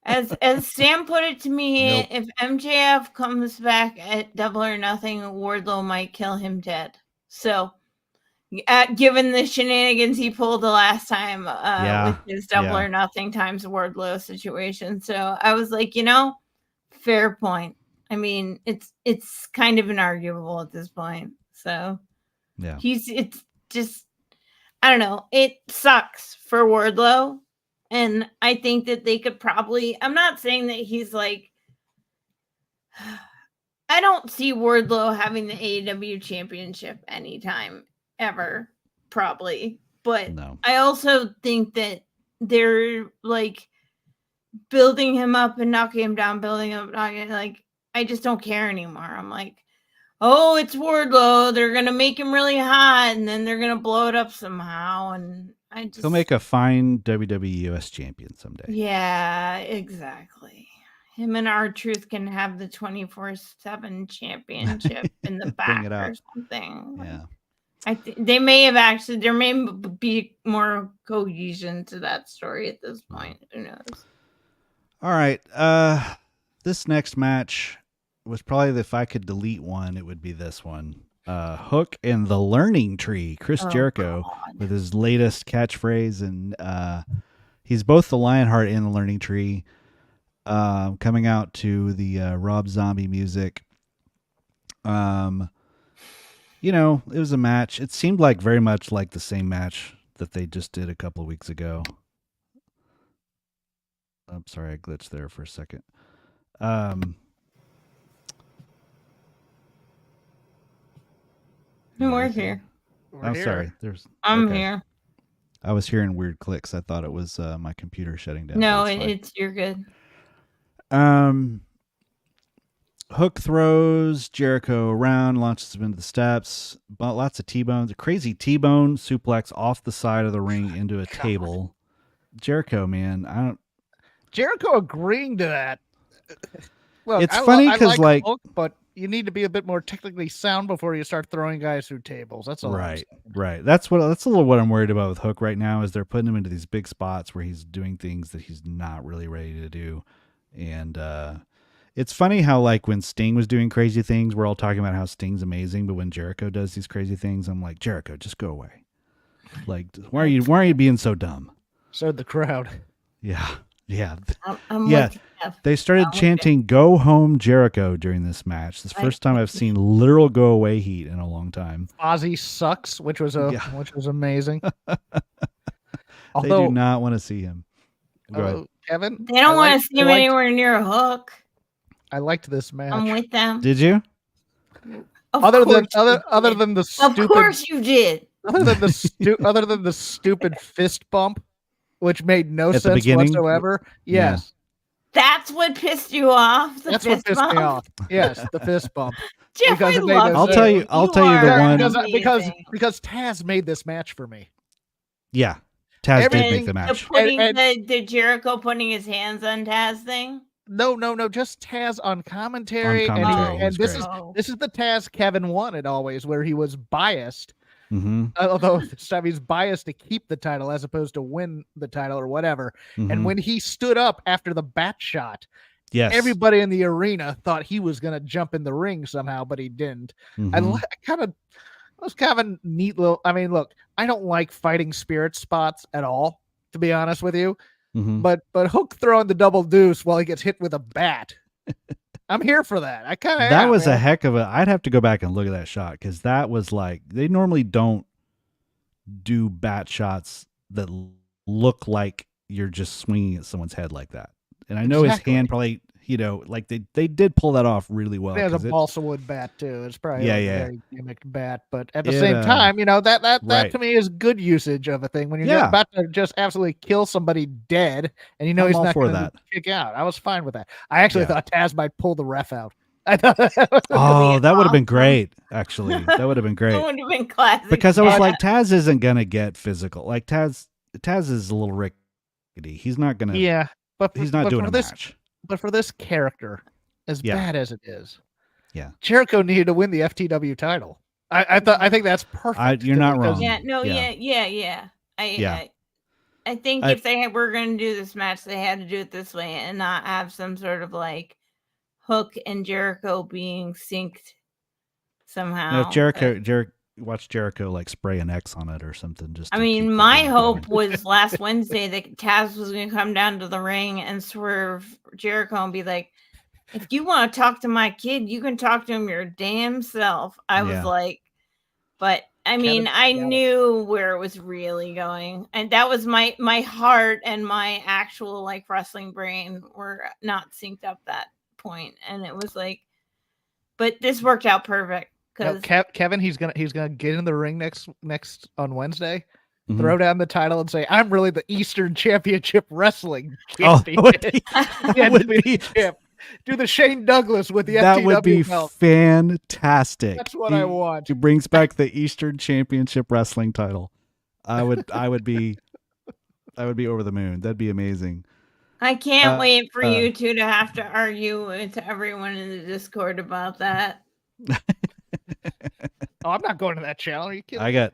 As Sam put it to me, if MJF comes back at Double or Nothing, Wardlow might kill him dead. So, given the shenanigans he pulled the last time with his Double or Nothing times Wardlow situation, so I was like, fair point. I mean, it's kind of inarguable at this point. So, it's just, I don't know. It sucks for Wardlow. And I think that they could probably, I'm not saying that he's like, I don't see Wardlow having the AEW championship anytime ever, probably. But No. I also think that they're like building him up and knocking him down, building him up, knocking, like, I just don't care anymore. I'm like, oh, it's Wardlow. They're going to make him really hot and then they're going to blow it up somehow. And I just. He'll make a fine WWE US champion someday. Yeah, exactly. Him and R-Truth can have the 24/7 championship in the back or something. Yeah. I think they may have actually, there may be more cohesion to that story at this point. Who knows? All right. This next match was probably, if I could delete one, it would be this one. Hook and the Learning Tree, Chris Jericho, with his latest catchphrase, and he's both the Lionheart and the Learning Tree, coming out to the Rob Zombie music. You know, it was a match. It seemed like very much like the same match that they just did a couple of weeks ago. I'm sorry, I glitched there for a second. We're here. I'm sorry. I'm here. I was hearing weird clicks. I thought it was my computer shutting down. No, you're good. Hook throws Jericho around, launches him into the steps. Lots of T-bones. A crazy T-bone suplex off the side of the ring into a table. Jericho, man, Jericho agreeing to that. Look, it's funny because like Hook, but you need to be a bit more technically sound before you start throwing guys through tables. That's all. Right. That's a little what I'm worried about with Hook right now, is they're putting him into these big spots where he's doing things that he's not really ready to do. And it's funny how, like, when Sting was doing crazy things, we're all talking about how Sting's amazing, but when Jericho does these crazy things, I'm like, Jericho, just go away. Like, why are you being so dumb? So the crowd. Yeah. I'm yeah. They started chanting "Go home, Jericho" during this match. This is the first time I've seen literal "Go away" heat in a long time. Ozzy sucks, which was amazing. They do not want to see him. Go ahead. Kevin, they don't want to see him anywhere near Hook. I liked this match. I'm with them. Did you? Other than the stupid. Of course you did. Other than the stupid fist bump, which made no sense whatsoever. Yes. That's what pissed you off. That's what pissed me off. Yes, the fist bump. Jeff, I'll tell you the one because Taz made this match for me. Yeah, Taz did make the match. The Jericho putting his hands on Taz thing. No, just Taz on commentary. And this is the Taz Kevin wanted always, where he was biased. Mm-hmm. Although this time he's biased to keep the title as opposed to win the title or whatever. Mm-hmm. And when he stood up after the bat shot, everybody in the arena thought he was going to jump in the ring somehow, but he didn't. Mm-hmm. It was kind of a neat little. I mean, look, I don't like fighting spirit spots at all, to be honest with you. Mm-hmm. But Hook throwing the double deuce while he gets hit with a bat. I'm here for that. That was a heck of a. I'd have to go back and look at that shot, because that was like, they normally don't do bat shots that look like you're just swinging at someone's head like that. And I know his hand probably, like they did pull that off really well. It has a balsa wood bat too. It's probably a very gimmicked bat, but at the same time, that to me is good usage of a thing when you're about to just absolutely kill somebody dead, and he's not going to kick out. I was fine with that. I actually thought Taz might pull the ref out. That would have been great. Actually, that would have been great. That would have been classic. Because I was like, Taz isn't gonna get physical. Like Taz is a little rickety. He's not gonna. Yeah, but he's not doing a match. But for this character, as bad as it is, Jericho needed to win the FTW title. I think that's perfect. You're not wrong. Yeah. I think if they were going to do this match, they had to do it this way and not have some sort of like Hook and Jericho being synced somehow. No, if watch Jericho like spray an X on it or something. My hope was last Wednesday that Taz was going to come down to the ring and swerve Jericho and be like, if you want to talk to my kid, you can talk to him your damn self. I was like, but I knew where it was really going. And that was my heart and my actual like wrestling brain were not synced up that point. And it was like, but this worked out perfect. because Kevin, he's gonna get in the ring next on Wednesday, Mhm. throw down the title and say, "I'm really the Eastern Championship Wrestling Oh, champion." that would be champ. Do the Shane Douglas with the that FTW would be belt. fantastic. That's what I want. He brings back the Eastern Championship Wrestling title. I would be over the moon. That'd be amazing. I can't wait for you two to have to argue with everyone in the Discord about that. Oh, I'm not going to that channel. Are you kidding?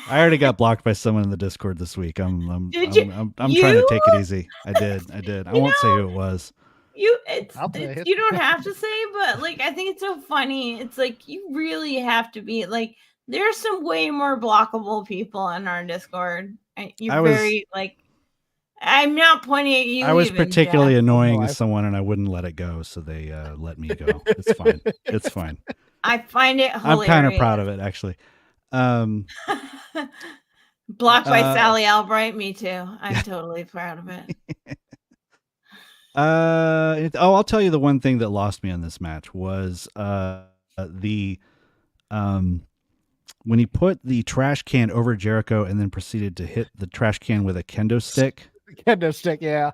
I already got blocked by someone in the Discord this week. I'm trying to take it easy. I did. I won't say who it was. You You don't have to say, but like I think it's so funny. It's like you really have to be like there's some way more blockable people in our Discord. I'm not pointing at you. I was particularly Jeff. annoying someone, and I wouldn't let it go, so they let me go. It's fine. It's fine. I find it hilarious. I'm kind of proud of it, actually. Blocked by Sally Albright. Me too. I'm totally proud of it. I'll tell you the one thing that lost me on this match was when he put the trash can over Jericho and then proceeded to hit the trash can with a kendo stick. Kendo stick, yeah.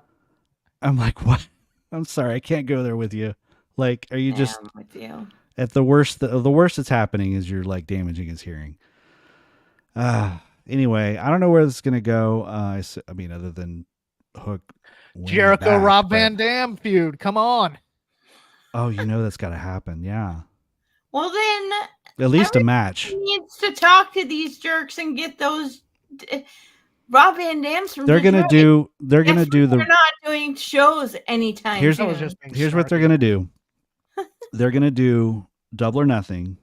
I'm like, what? I'm sorry, I can't go there with you. Like, are you just I'm with you? At the worst that's happening is you're like damaging his hearing. Anyway, I don't know where this is gonna go. I mean, other than Hook, Jericho Rob Van Dam feud. Come on. Oh, that's got to happen. Yeah. Well, then at least a match needs to talk to these jerks and get those Rob Van Dam's from. They're gonna do. They're not doing shows anytime. Here's what they're gonna do. They're gonna do Double or Nothing.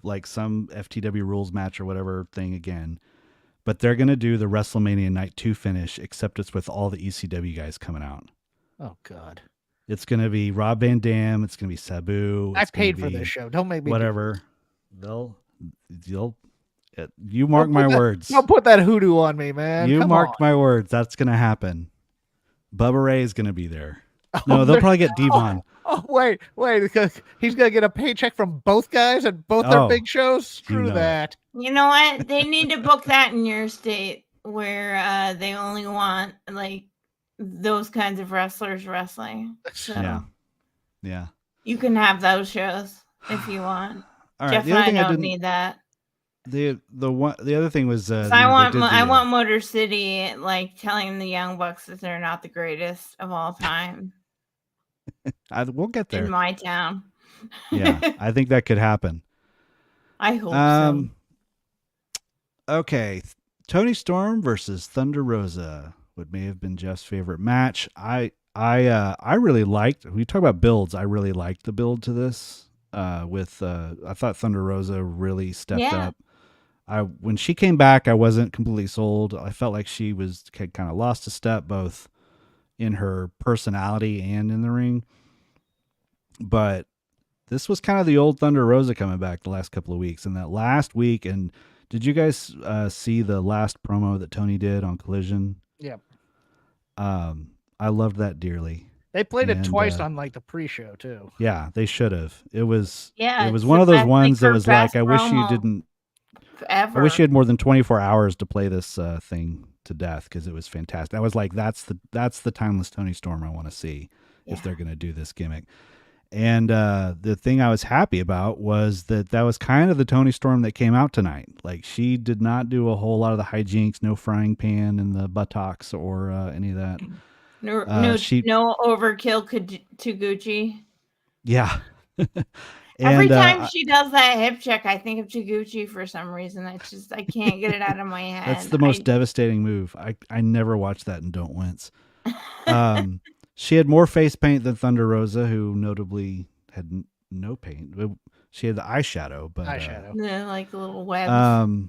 Like some FTW rules match or whatever thing again. But they're going to do the WrestleMania Night 2 finish, except it's with all the ECW guys coming out. Oh, God. It's going to be Rob Van Dam. It's going to be Sabu. I paid for this show. Don't make me whatever. You mark my words. Don't put that hoodoo on me, man. You marked my words. That's going to happen. Bubba Ray is going to be there. No, they'll probably get Devon. Oh, wait, because he's going to get a paycheck from both guys at both their big shows? Screw that. You know what? They need to book that in your state where they only want like those kinds of wrestlers wrestling. So yeah. You can have those shows if you want. All right. Jeff and I don't need that. The other thing was I want Motor City like telling the Young Bucks that they're not the greatest of all time. We'll get there in my town. Yeah, I think that could happen. I hope so. Okay, Toni Storm versus Thunder Rosa, what may have been Jeff's favorite match. I really liked. We talk about builds. I really liked the build to this. I thought Thunder Rosa really stepped up. When she came back, I wasn't completely sold. I felt like she was kind of lost a step, both in her personality and in the ring. But this was kind of the old Thunder Rosa coming back the last couple of weeks. And that last week, and did you guys see the last promo that Tony did on Collision? Yep. I loved that dearly. They played it twice on like the pre-show too. Yeah, they should have. It was it's one of those ones that her was like, I wish you promo didn't. ever. I wish you had more than 24 hours to play this thing to death, because it was fantastic. I was like, that's the timeless Toni Storm I want to see if they're going to do this gimmick. And the thing I was happy about was that was kind of the Toni Storm that came out tonight. Like, she did not do a whole lot of the hijinks, no frying pan in the buttocks or any of that. No overkill to Gucci. Yeah. Every time she does that hip check, I think of Taguchi for some reason. I can't get it out of my head. That's the most devastating move. I never watched that and don't wince. She had more face paint than Thunder Rosa, who notably had no paint. She had the eyeshadow, but like little webs.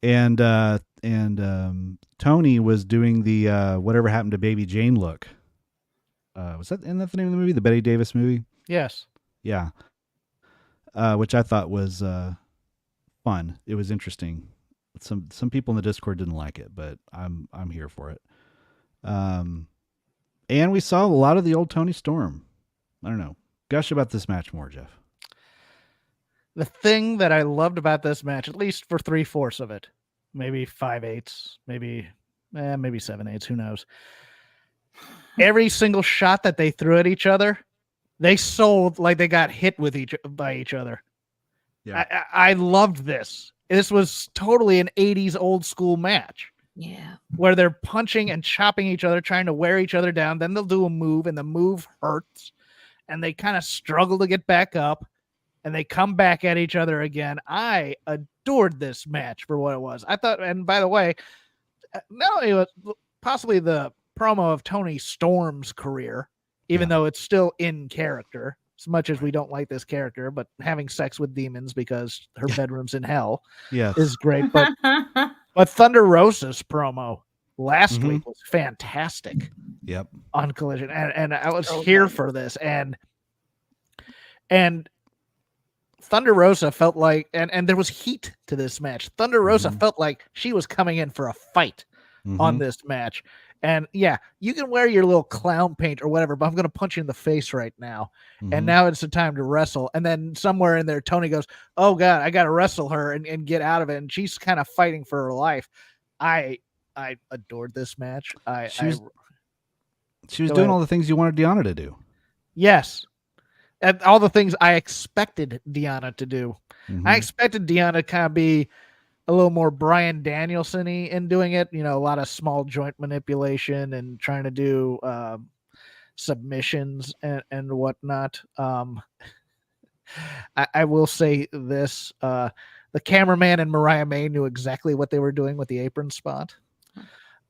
And Tony was doing the Whatever Happened to Baby Jane look. Isn't that the name of the movie? The Betty Davis movie? Yes. Yeah. Which I thought was fun. It was interesting. Some people in the Discord didn't like it, but I'm here for it. And we saw a lot of the old Toni Storm. I don't know. Gush about this match more, Jeff. The thing that I loved about this match, at least for 3/4 of it, maybe 5/8, maybe 7/8, who knows? Every single shot that they threw at each other, they sold like they got hit by each other. Yeah. I loved this. This was totally an 80s old school match. Yeah. Where they're punching and chopping each other, trying to wear each other down. Then they'll do a move, and the move hurts. And they kind of struggle to get back up. And they come back at each other again. I adored this match for what it was. I thought, and by the way, not only was possibly the promo of Toni Storm's career, even though it's still in character, as much as we don't like this character, but having sex with demons because her bedroom's in hell is great. But Thunder Rosa's promo last week was fantastic. Yep. On Collision. And I was here for this. And Thunder Rosa felt like, and there was heat to this match. Thunder Rosa felt like she was coming in for a fight on this match. And yeah, you can wear your little clown paint or whatever, but I'm going to punch you in the face right now. And now it's the time to wrestle. And then somewhere in there, Tony goes, oh God, I got to wrestle her and get out of it. And she's kind of fighting for her life. I adored this match. She was doing all the things you wanted Deonna to do. Yes. And all the things I expected Deonna to do. I expected Deonna to kind of be a little more Bryan Danielson-y in doing it. You know, a lot of small joint manipulation and trying to do submissions and whatnot. I will say this. The cameraman and Mariah May knew exactly what they were doing with the apron spot.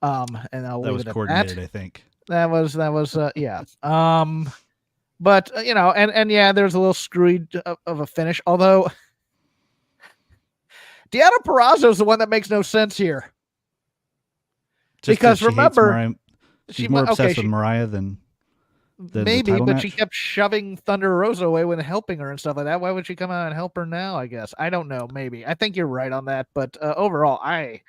And I'll leave it at that. I think. That was yeah. But you know, and yeah, there's a little screwy of a finish. Although Deonna Purrazzo is the one that makes no sense here. Just because remember, she's more obsessed with Mariah than maybe, but match. she kept shoving Thunder Rosa away when helping her and stuff like that. Why would she come out and help her now? I guess I don't know. Maybe I think you're right on that. But overall, I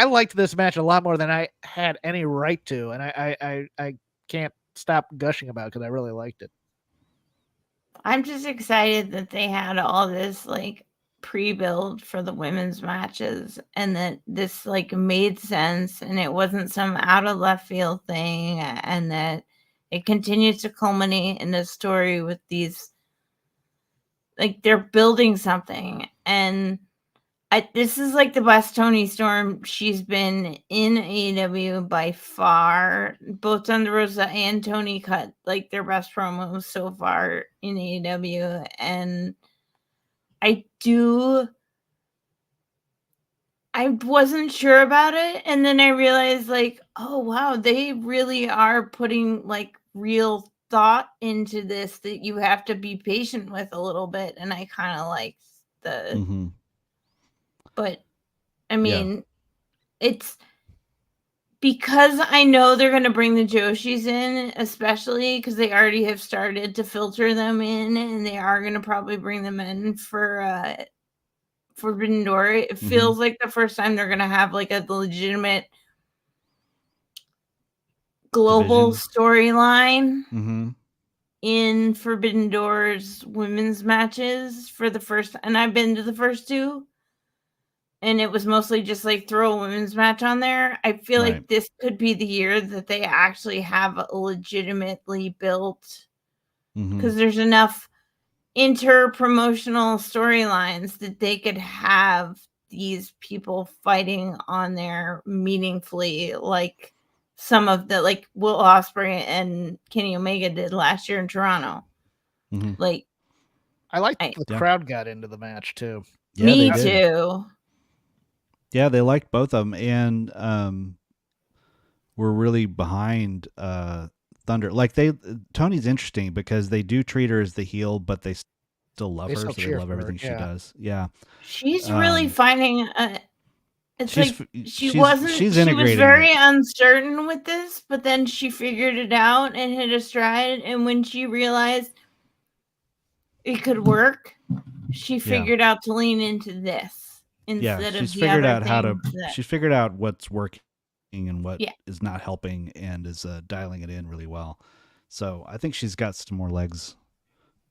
liked this match a lot more than I had any right to, and I can't stop gushing about it because I really liked it. I'm just excited that they had all this like pre-build for the women's matches and that this like made sense and it wasn't some out of left field thing, and that it continues to culminate in a story with these, like they're building something. And this is like the best Toni Storm she's been in AEW by far. Both Thunder Rosa and Toni cut like their best promos so far in AEW. And I wasn't sure about it. And then I realized like, oh wow, they really are putting like real thought into this that you have to be patient with a little bit. And I kind of like the... But I mean, it's because I know they're going to bring the Joshis in, especially because they already have started to filter them in, and they are going to probably bring them in for Forbidden Door. It feels like the first time they're going to have like a legitimate global storyline in Forbidden Door's women's matches for the first, and I've been to the first two. And it was mostly just like throw a women's match on there. I feel like this could be the year that they actually have a legitimately built, because there's enough inter-promotional storylines that they could have these people fighting on there meaningfully, like some of the, like Will Ospreay and Kenny Omega did last year in Toronto. Like, I like the crowd got into the match too. Yeah, me too. Yeah, they liked both of them, and were really behind Thunder. Like Tony's interesting because they do treat her as the heel, but they still love her, so they love everything she does. Yeah, she's really finding. It's like she was integrating very uncertain with this, but then she figured it out and hit a stride. And when she realized it could work, she figured out to lean into this. She's figured out she's figured out what's working and what is not helping, and is dialing it in really well. So I think she's got some more legs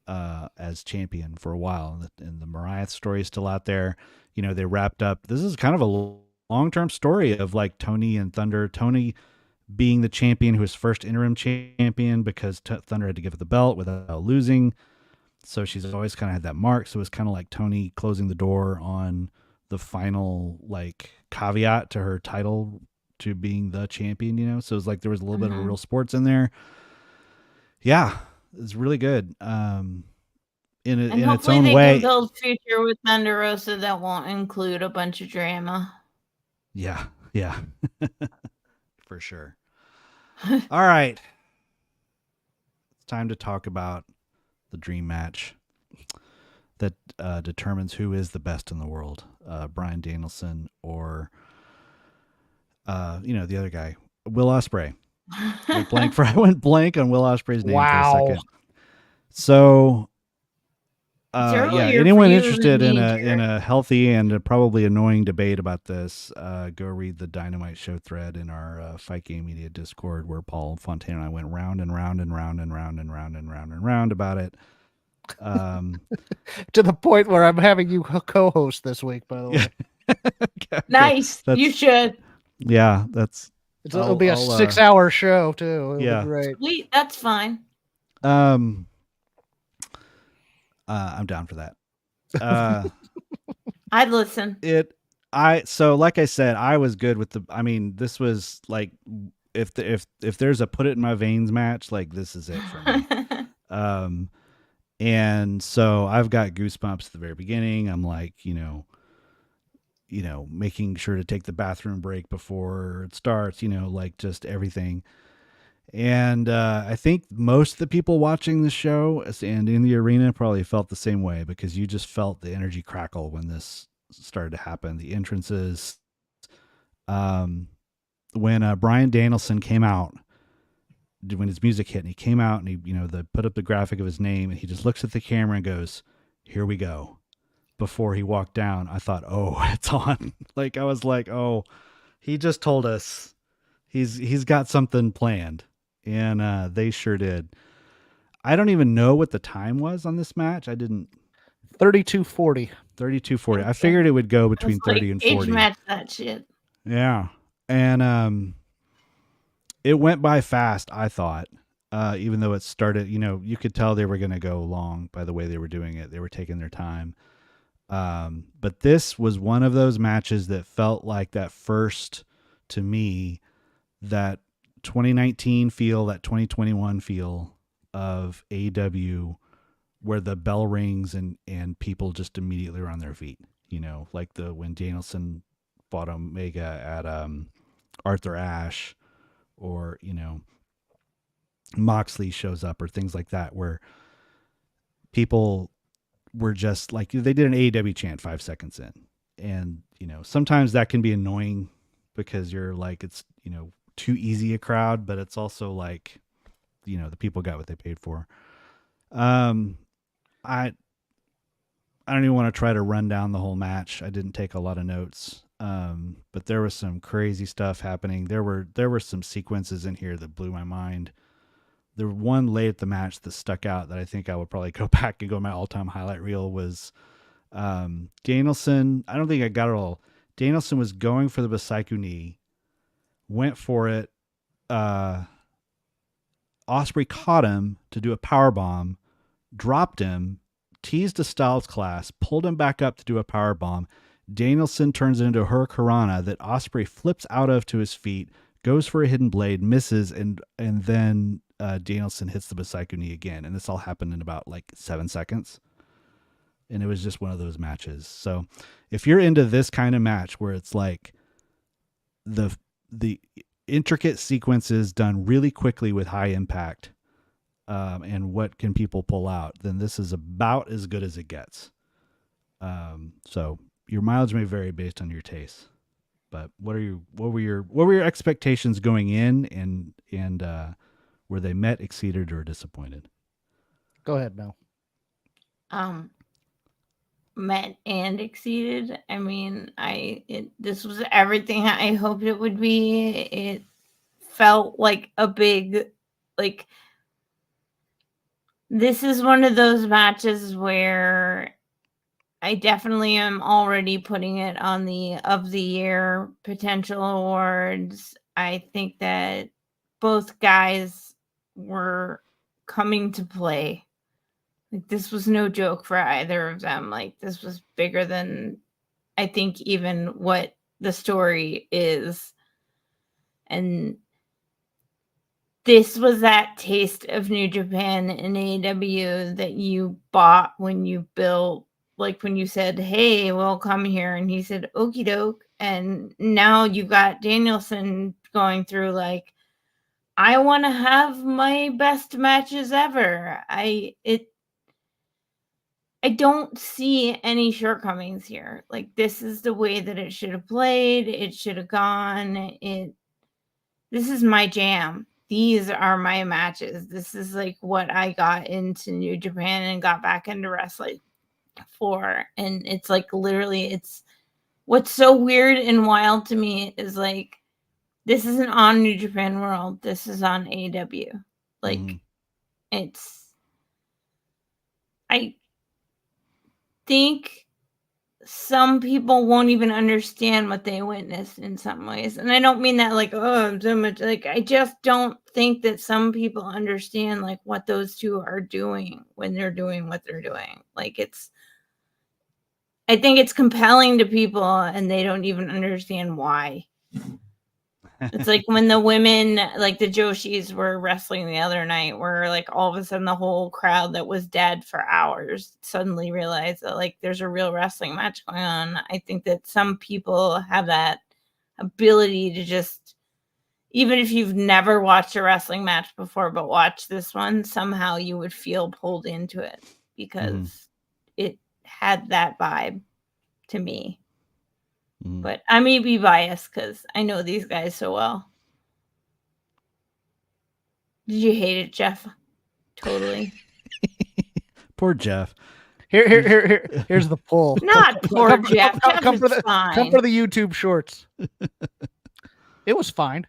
as champion for a while, and the Mariah story is still out there. You know, they wrapped up. This is kind of a long-term story of like Tony and Thunder. Tony being the champion, who was first interim champion because Thunder had to give it the belt without losing. So she's always kind of had that mark. So it was kind of like Tony closing the door on the final like caveat to her title to being the champion, you know? So it was like there was a little bit of real sports in there. Yeah, it's really good. In its own they way. can build future with Thunder Rosa that won't include a bunch of drama. Yeah. For sure. All right. It's time to talk about the dream match that determines who is the best in the world, Bryan Danielson or the other guy, Will Ospreay. I went blank on Will Ospreay's name for a second. So anyone interested in a healthy and probably annoying debate about this, go read the Dynamite Show thread in our Fight Game Media Discord, where Paul Fontana and I went round and round and round and round and round and round and round about it. To the point where I'm having you co-host this week, by the way. Okay. Nice. You should. Yeah, it'll be a 6-hour show too. It'll be great. Sweet, that's fine. I'm down for that. I'd listen. So like I said, I was good with this was like if there's a put it in my veins match, like this is it for me. And so I've got goosebumps at the very beginning. I'm like, making sure to take the bathroom break before it starts, like just everything. And I think most of the people watching the show and in the arena probably felt the same way, because you just felt the energy crackle when this started to happen. The entrances, when Bryan Danielson came out, when his music hit and he came out and he, they put up the graphic of his name and he just looks at the camera and goes, "Here we go." Before he walked down, I thought, "Oh, it's on." Like, I was like, "Oh, he just told us he's got something planned." And they sure did. I don't even know what the time was on this match. I didn't. 32:40. 32:40. I figured it would go between 30 and 40. Age match that shit. Yeah. And it went by fast, I thought. Even though it started, you could tell they were going to go long by the way they were doing it. They were taking their time. But this was one of those matches that felt like that first, to me, that 2019 feel, that 2021 feel of AEW, where the bell rings and people just immediately are on their feet, like when Danielson fought Omega at Arthur Ashe, or Moxley shows up, or things like that, where people were just like, they did an AEW chant 5 seconds in, and sometimes that can be annoying because you're like, it's too easy a crowd, but it's also like, the people got what they paid for. I don't even want to try to run down the whole match. I didn't take a lot of notes. But there was some crazy stuff happening. There were some sequences in here that blew my mind. The one late at the match that stuck out that I think I would probably go back and go my all-time highlight reel was Danielson. I don't think I got it all. Danielson was going for the Basaiku knee, went for it. Ospreay caught him to do a power bomb, dropped him, teased a Styles Clash, pulled him back up to do a power bomb. Danielson turns it into a Hurricanrana that Ospreay flips out of to his feet, goes for a hidden blade, misses, and then Danielson hits the Basaiku knee again. And this all happened in about like 7 seconds. And it was just one of those matches. So if you're into this kind of match where it's like the intricate sequences done really quickly with high impact, and what can people pull out, then this is about as good as it gets. So your mileage may vary based on your tastes, but what were your expectations going in, and were they met, exceeded, or disappointed? Go ahead, Mel. Met and exceeded. I mean, this was everything I hoped it would be. It felt like a big, like, This is one of those matches where I definitely am already putting it on the of the year potential awards. I think that both guys were coming to play. Like, this was no joke for either of them. Like, this was bigger than I think even what the story is. And this was that taste of New Japan and AEW that you bought when you built, like when you said, hey, we'll come here. And he said, okie doke. And now you got Danielson going through like, I want to have my best matches ever. I don't see any shortcomings here. Like, this is the way that it should have played. It should have gone. This is my jam. These are my matches. This is like what I got into New Japan and got back into wrestling for. And it's like literally, it's what's so weird and wild to me is like, this isn't on New Japan World. This is on AEW. Like, I think some people won't even understand what they witnessed in some ways. And I don't mean that like, oh, I'm so much like, I just don't think that some people understand like what those two are doing when they're doing what they're doing. Like, I think it's compelling to people and they don't even understand why. It's like when the women, like the Joshis, were wrestling the other night, where like all of a sudden the whole crowd that was dead for hours suddenly realized that like there's a real wrestling match going on. I think that some people have that ability to just, even if you've never watched a wrestling match before, but watch this one, somehow you would feel pulled into it because it had that vibe to me. But I may be biased because I know these guys so well. Did you hate it, Jeff? Totally. Poor Jeff. Here's the poll. Not poor Jeff. Come for the YouTube shorts. It was fine.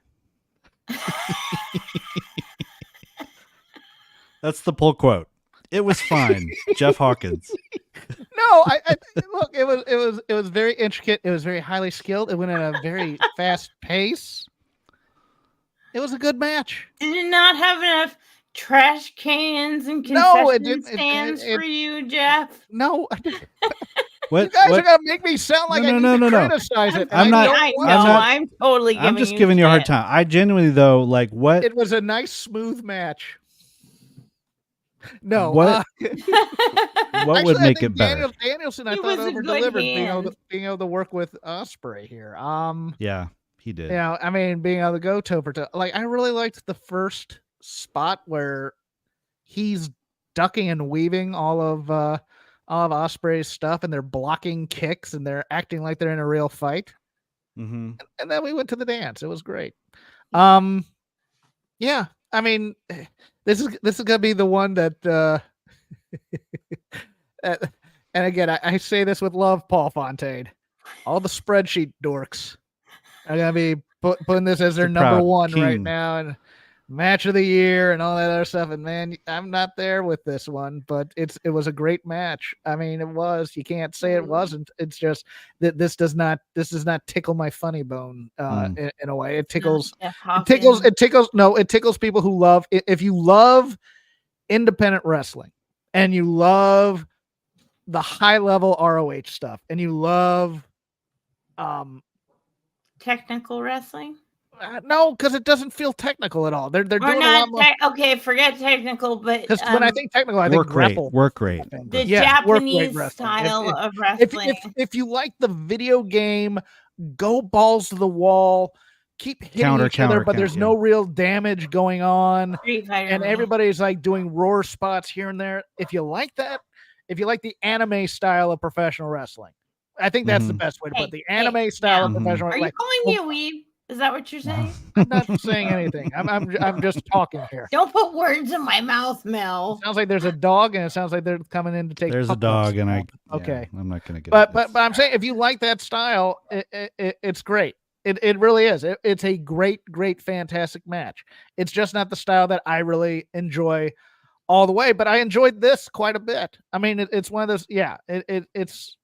That's the poll quote. It was fine. Jeff Hawkins. No, I look. It was very intricate. It was very highly skilled. It went at a very fast pace. It was a good match. Did it not have enough trash cans and concession stands for you, Jeff? No. What, you guys are gonna make me sound like I need to criticize it. I'm totally. I'm just giving you a hard time. I genuinely though, like what? It was a nice, smooth match. No. What? What would make it better? Danielson, I thought over-delivered being able to work with Ospreay here. Yeah, he did. Yeah, I mean, being able to go toe for toe. Like, I really liked the first spot where he's ducking and weaving all of Ospreay's stuff, and they're blocking kicks, and they're acting like they're in a real fight. Mm-hmm. And then we went to the dance. It was great. Yeah, I mean, this is gonna be the one that. And again, I say this with love, Paul Fontaine. All the spreadsheet dorks are gonna be putting this as their number one right now, and match of the year and all that other stuff. And man, I'm not there with this one, but it was a great match. I mean, it was. You can't say it wasn't. It's just that this does not tickle my funny bone in a way. It tickles. It tickles people who love. If you love independent wrestling and you love the high level ROH stuff and you love technical wrestling. No, because it doesn't feel technical at all. They're doing not a lot more. Okay, forget technical, but because when I think technical, I think grapple. Work rate. The Japanese style of wrestling. If you like the video game, go balls to the wall, keep hitting each other, but there's no real damage going on, and everybody's like doing roar spots here and there. If you like that, if you like the anime style of professional wrestling, I think that's the best way to put it. The anime style of professional wrestling. Are you calling me a weeb? Is that what you're saying? I'm not saying anything. I'm just talking here. Don't put words in my mouth, Mel. It sounds like there's a dog, and it sounds like they're coming in to take. There's a dog, and okay. I'm not gonna get. But I'm saying if you like that style, it's great. It really is. It's a great, fantastic match. It's just not the style that I really enjoy all the way, but I enjoyed this quite a bit. I mean, it's one of those, it's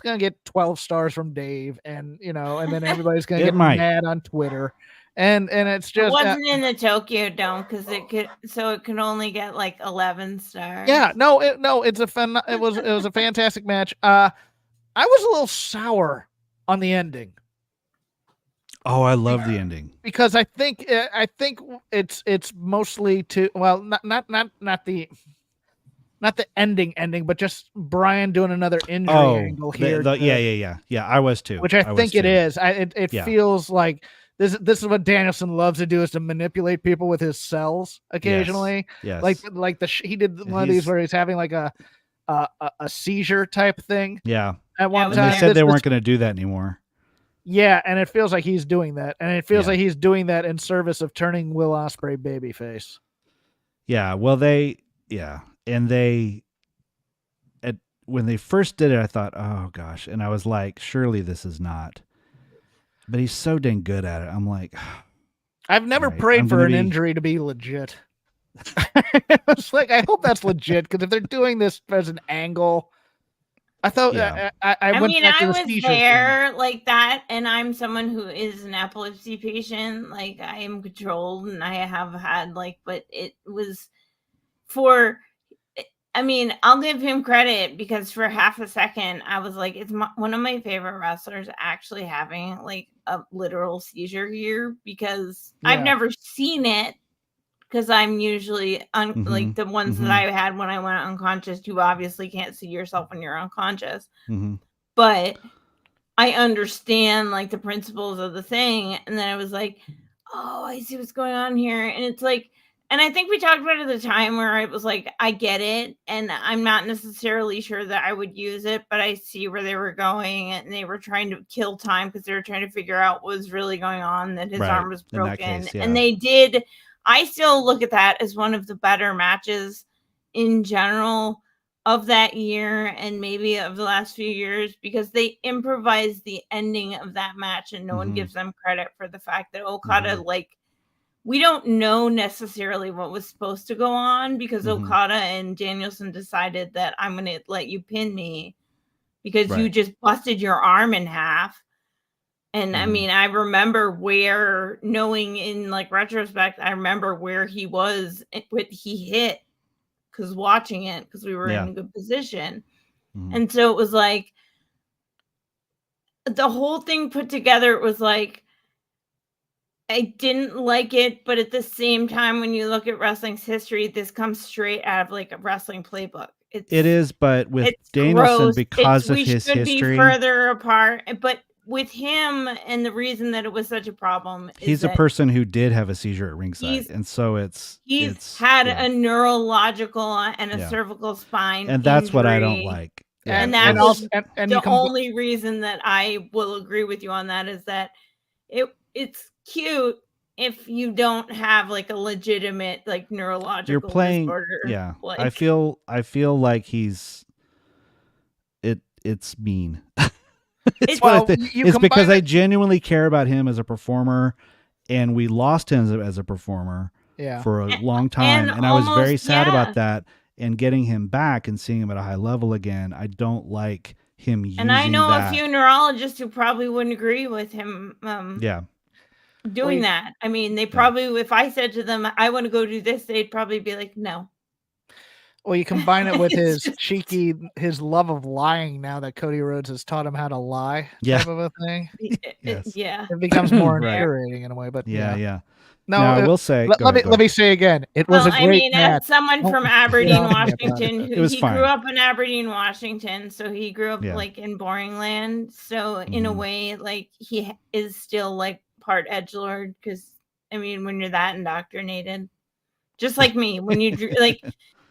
going to get 12 stars from Dave, and and then everybody's going to get mad on Twitter. And it's just, it wasn't in the Tokyo Dome because it could only get like 11 stars. Yeah, it was a fantastic match. I was a little sour on the ending. Oh, I love the ending because I think it's mostly not the ending, but just Bryan doing another injury angle here. Yeah. I was too. Which I think it is. It feels like this is what Danielson loves to do, is to manipulate people with his cells occasionally. Yes. Like he did one of these where he's having like a seizure type thing. Yeah. At one and time, they said they weren't going to do that anymore. Yeah, and it feels like he's doing that, and it feels like he's doing that in service of turning Will Ospreay babyface. Yeah, well, when they first did it, I thought, oh gosh, and I was like, surely this is not. But he's so dang good at it. I'm like, I've never prayed for an injury to be legit. It's like, I hope that's legit, because if they're doing this as an angle. I thought I was there like that, and I'm someone who is an epilepsy patient. Like, I am controlled, and I have had but it was I'll give him credit, because for half a second I was like, it's one of my favorite wrestlers actually having like a literal seizure here, because I've never seen it. Because I'm usually like the ones that I had when I went unconscious, you obviously can't see yourself when you're unconscious. But I understand like the principles of the thing. And then I was like, oh, I see what's going on here. And it's like, and I think we talked about it at the time where I was like, I get it. And I'm not necessarily sure that I would use it, but I see where they were going, and they were trying to kill time because they were trying to figure out what was really going on, that his arm was broken. And they did. I still look at that as one of the better matches in general of that year, and maybe of the last few years, because they improvised the ending of that match, and no one gives them credit for the fact that Okada, we don't know necessarily what was supposed to go on, because Okada and Danielson decided that I'm going to let you pin me because you just busted your arm in half. And I mean, I remember knowing in like retrospect, I remember where he was, what he hit, because watching it, because we were in a good position. And so it was like, the whole thing put together, it was like, I didn't like it, but at the same time, when you look at wrestling's history, this comes straight out of like a wrestling playbook. It is, but with Danielson, because of his history, we should be further apart, but with him, and the reason that it was such a problem is he's a person who did have a seizure at ringside, and so he's had a neurological and a cervical spine, and that's injury. What I don't like. And that was the only reason that I will agree with you on that, is that it's cute if you don't have like a legitimate like neurological disorder. Yeah, like, I feel like it's mean. It's because I genuinely care about him as a performer, and we lost him as a performer for a long time, and I was very sad about that. And getting him back and seeing him at a high level again, I don't like him using that. And I know a few neurologists who probably wouldn't agree with him. Doing that. I mean, they probably, if I said to them, I want to go do this, they'd probably be like, no. Well, you combine it with his love of lying, now that Cody Rhodes has taught him how to lie, type of a thing. It becomes more infuriating in a way, but No, I will say. Let me say again. It was a great match. As someone from Aberdeen, Washington, he grew up in Aberdeen, Washington, so he grew up like in Boring Land. So in a way, like he is still like part edgelord, because I mean, when you're that indoctrinated, just like me, when you like.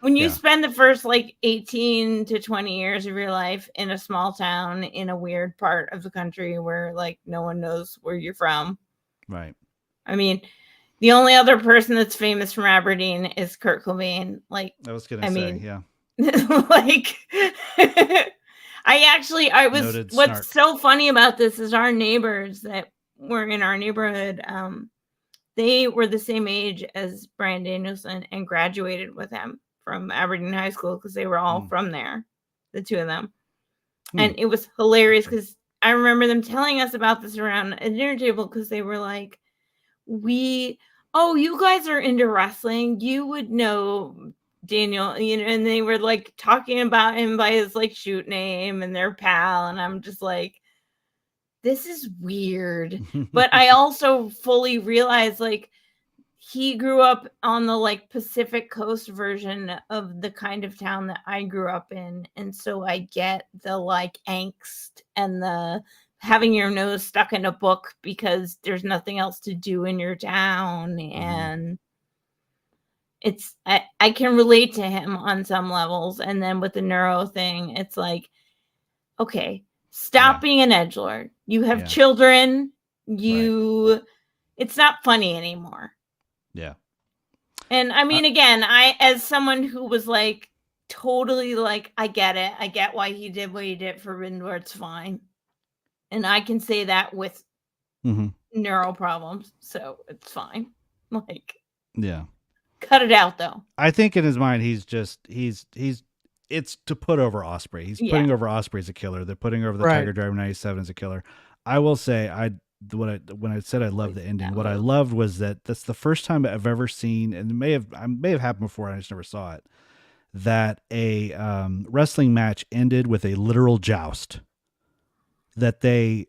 When you spend the first like 18 to 20 years of your life in a small town in a weird part of the country where like no one knows where you're from. Right. I mean, the only other person that's famous from Aberdeen is Kurt Cobain. Like, I was going to say, yeah. Like, what's so funny about this is our neighbors that were in our neighborhood, they were the same age as Bryan Danielson and graduated with him from Aberdeen High School because they were all from there, the two of them. And it was hilarious because I remember them telling us about this around a dinner table because they were like, you guys are into wrestling. You would know Daniel, and they were like talking about him by his like shoot name and their pal. And I'm just like, this is weird. But I also fully realized like he grew up on the like Pacific Coast version of the kind of town that I grew up in. And so I get the like angst and the having your nose stuck in a book because there's nothing else to do in your town. And I can relate to him on some levels. And then with the neuro thing, it's like, okay, stop being an edgelord. You have children. It's not funny anymore. Yeah. And I mean, again, as someone who was like totally like, I get it. I get why he did what he did for Rindor. It's fine. And I can say that with neuro problems. So it's fine. Like, yeah. Cut it out though. I think in his mind, he's it's to put over Ospreay. He's putting over Ospreay as a killer. They're putting over the Tiger Driver 97 as a killer. I will say, when I said I loved the ending, what I loved was that's the first time I've ever seen, and it may have happened before, and I just never saw it, that a wrestling match ended with a literal joust. That they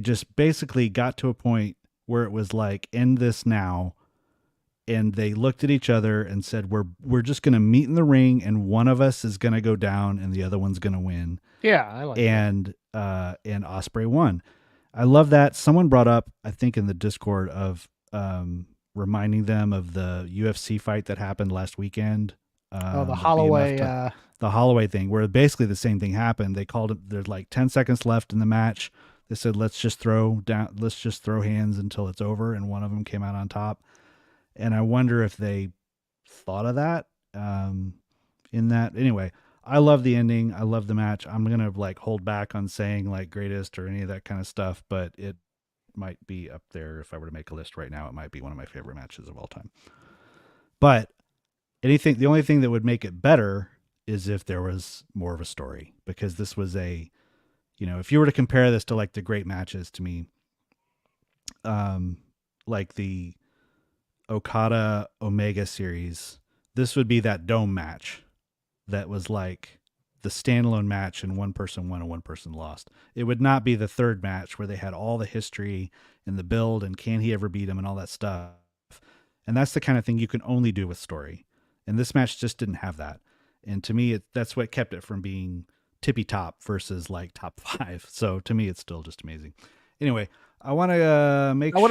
just basically got to a point where it was like, end this now. And they looked at each other and said, we're just going to meet in the ring, and one of us is going to go down and the other one's going to win. Yeah, I like that. And Ospreay won. I love that. Someone brought up, I think in the Discord, of reminding them of the UFC fight that happened last weekend. The Holloway. The Holloway thing, where basically the same thing happened. They called it, there's like 10 seconds left in the match. They said, let's just throw hands until it's over. And one of them came out on top. And I wonder if they thought of that in that. Anyway, I love the ending. I love the match. I'm going to like hold back on saying like greatest or any of that kind of stuff, but it might be up there. If I were to make a list right now, it might be one of my favorite matches of all time. But the only thing that would make it better is if there was more of a story, because this was if you were to compare this to like the great matches to me, like the Okada Omega series, this would be that dome match that was like the standalone match and one person won and one person lost. It would not be the third match where they had all the history and the build and can he ever beat him and all that stuff. And that's the kind of thing you can only do with story. And this match just didn't have that. And to me, that's what kept it from being tippy top versus like top 5. So to me, it's still just amazing. Anyway, I want to make sure. I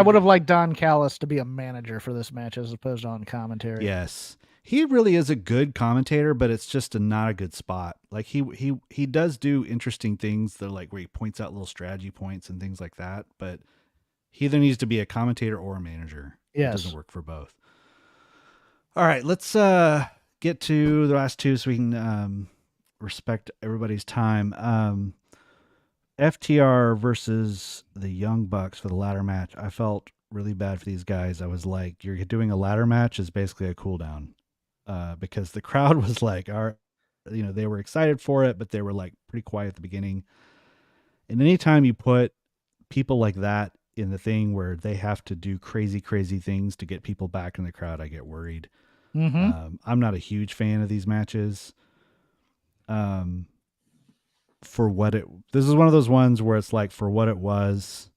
would have liked Don Callis to be a manager for this match as opposed to on commentary. Yes, he really is a good commentator, but it's just not a good spot. Like he does do interesting things that like where he points out little strategy points and things like that. But he either needs to be a commentator or a manager. Yes. It doesn't work for both. All right, let's get to the last two so we can respect everybody's time. FTR versus the Young Bucks for the ladder match. I felt really bad for these guys. I was like, you're doing a ladder match is basically a cool down, because the crowd was like, they were excited for it, but they were like pretty quiet at the beginning. And anytime you put people like that in the thing where they have to do crazy, crazy things to get people back in the crowd, I get worried. I'm not a huge fan of these matches. This is one of those ones where it's like, for what it was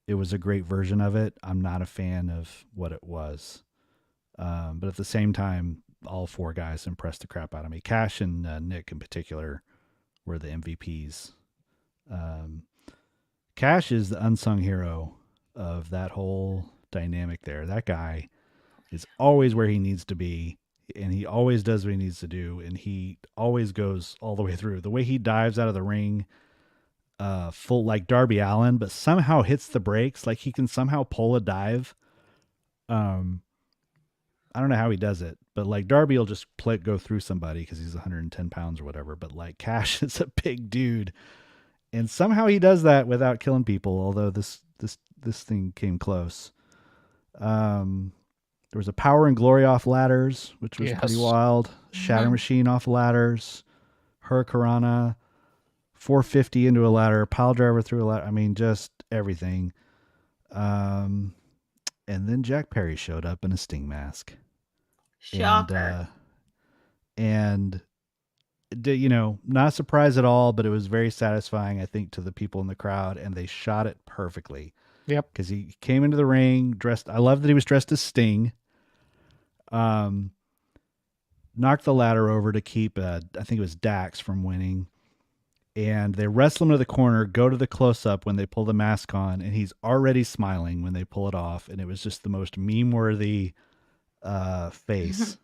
a great version of it. I'm not a fan of what it was. But at the same time, all 4 guys impressed the crap out of me. Cash and Nick in particular were the MVPs. Cash is the unsung hero of that whole dynamic there. That guy is always where he needs to be, and he always does what he needs to do, and he always goes all the way through. The way he dives out of the ring, full like Darby Allin, but somehow hits the brakes, like he can somehow pull a dive. I don't know how he does it, but like Darby will just go through somebody because he's 110 pounds or whatever, but like Cash is a big dude, and somehow he does that without killing people, although this thing came close. There was a Power and Glory off ladders, which was pretty wild. Shatter Machine off ladders. Hurricanrana, 450 into a ladder. Pile driver through a ladder. I mean, just everything. And then Jack Perry showed up in a Sting mask. Shocker. And not a surprise at all, but it was very satisfying, I think, to the people in the crowd, and they shot it perfectly. Yep. Because he came into the ring dressed. I love that he was dressed as Sting. Knocked the ladder over to keep, I think it was Dax from winning. And they wrestle him to the corner, go to the close-up when they pull the mask on, and he's already smiling when they pull it off. And it was just the most meme-worthy face.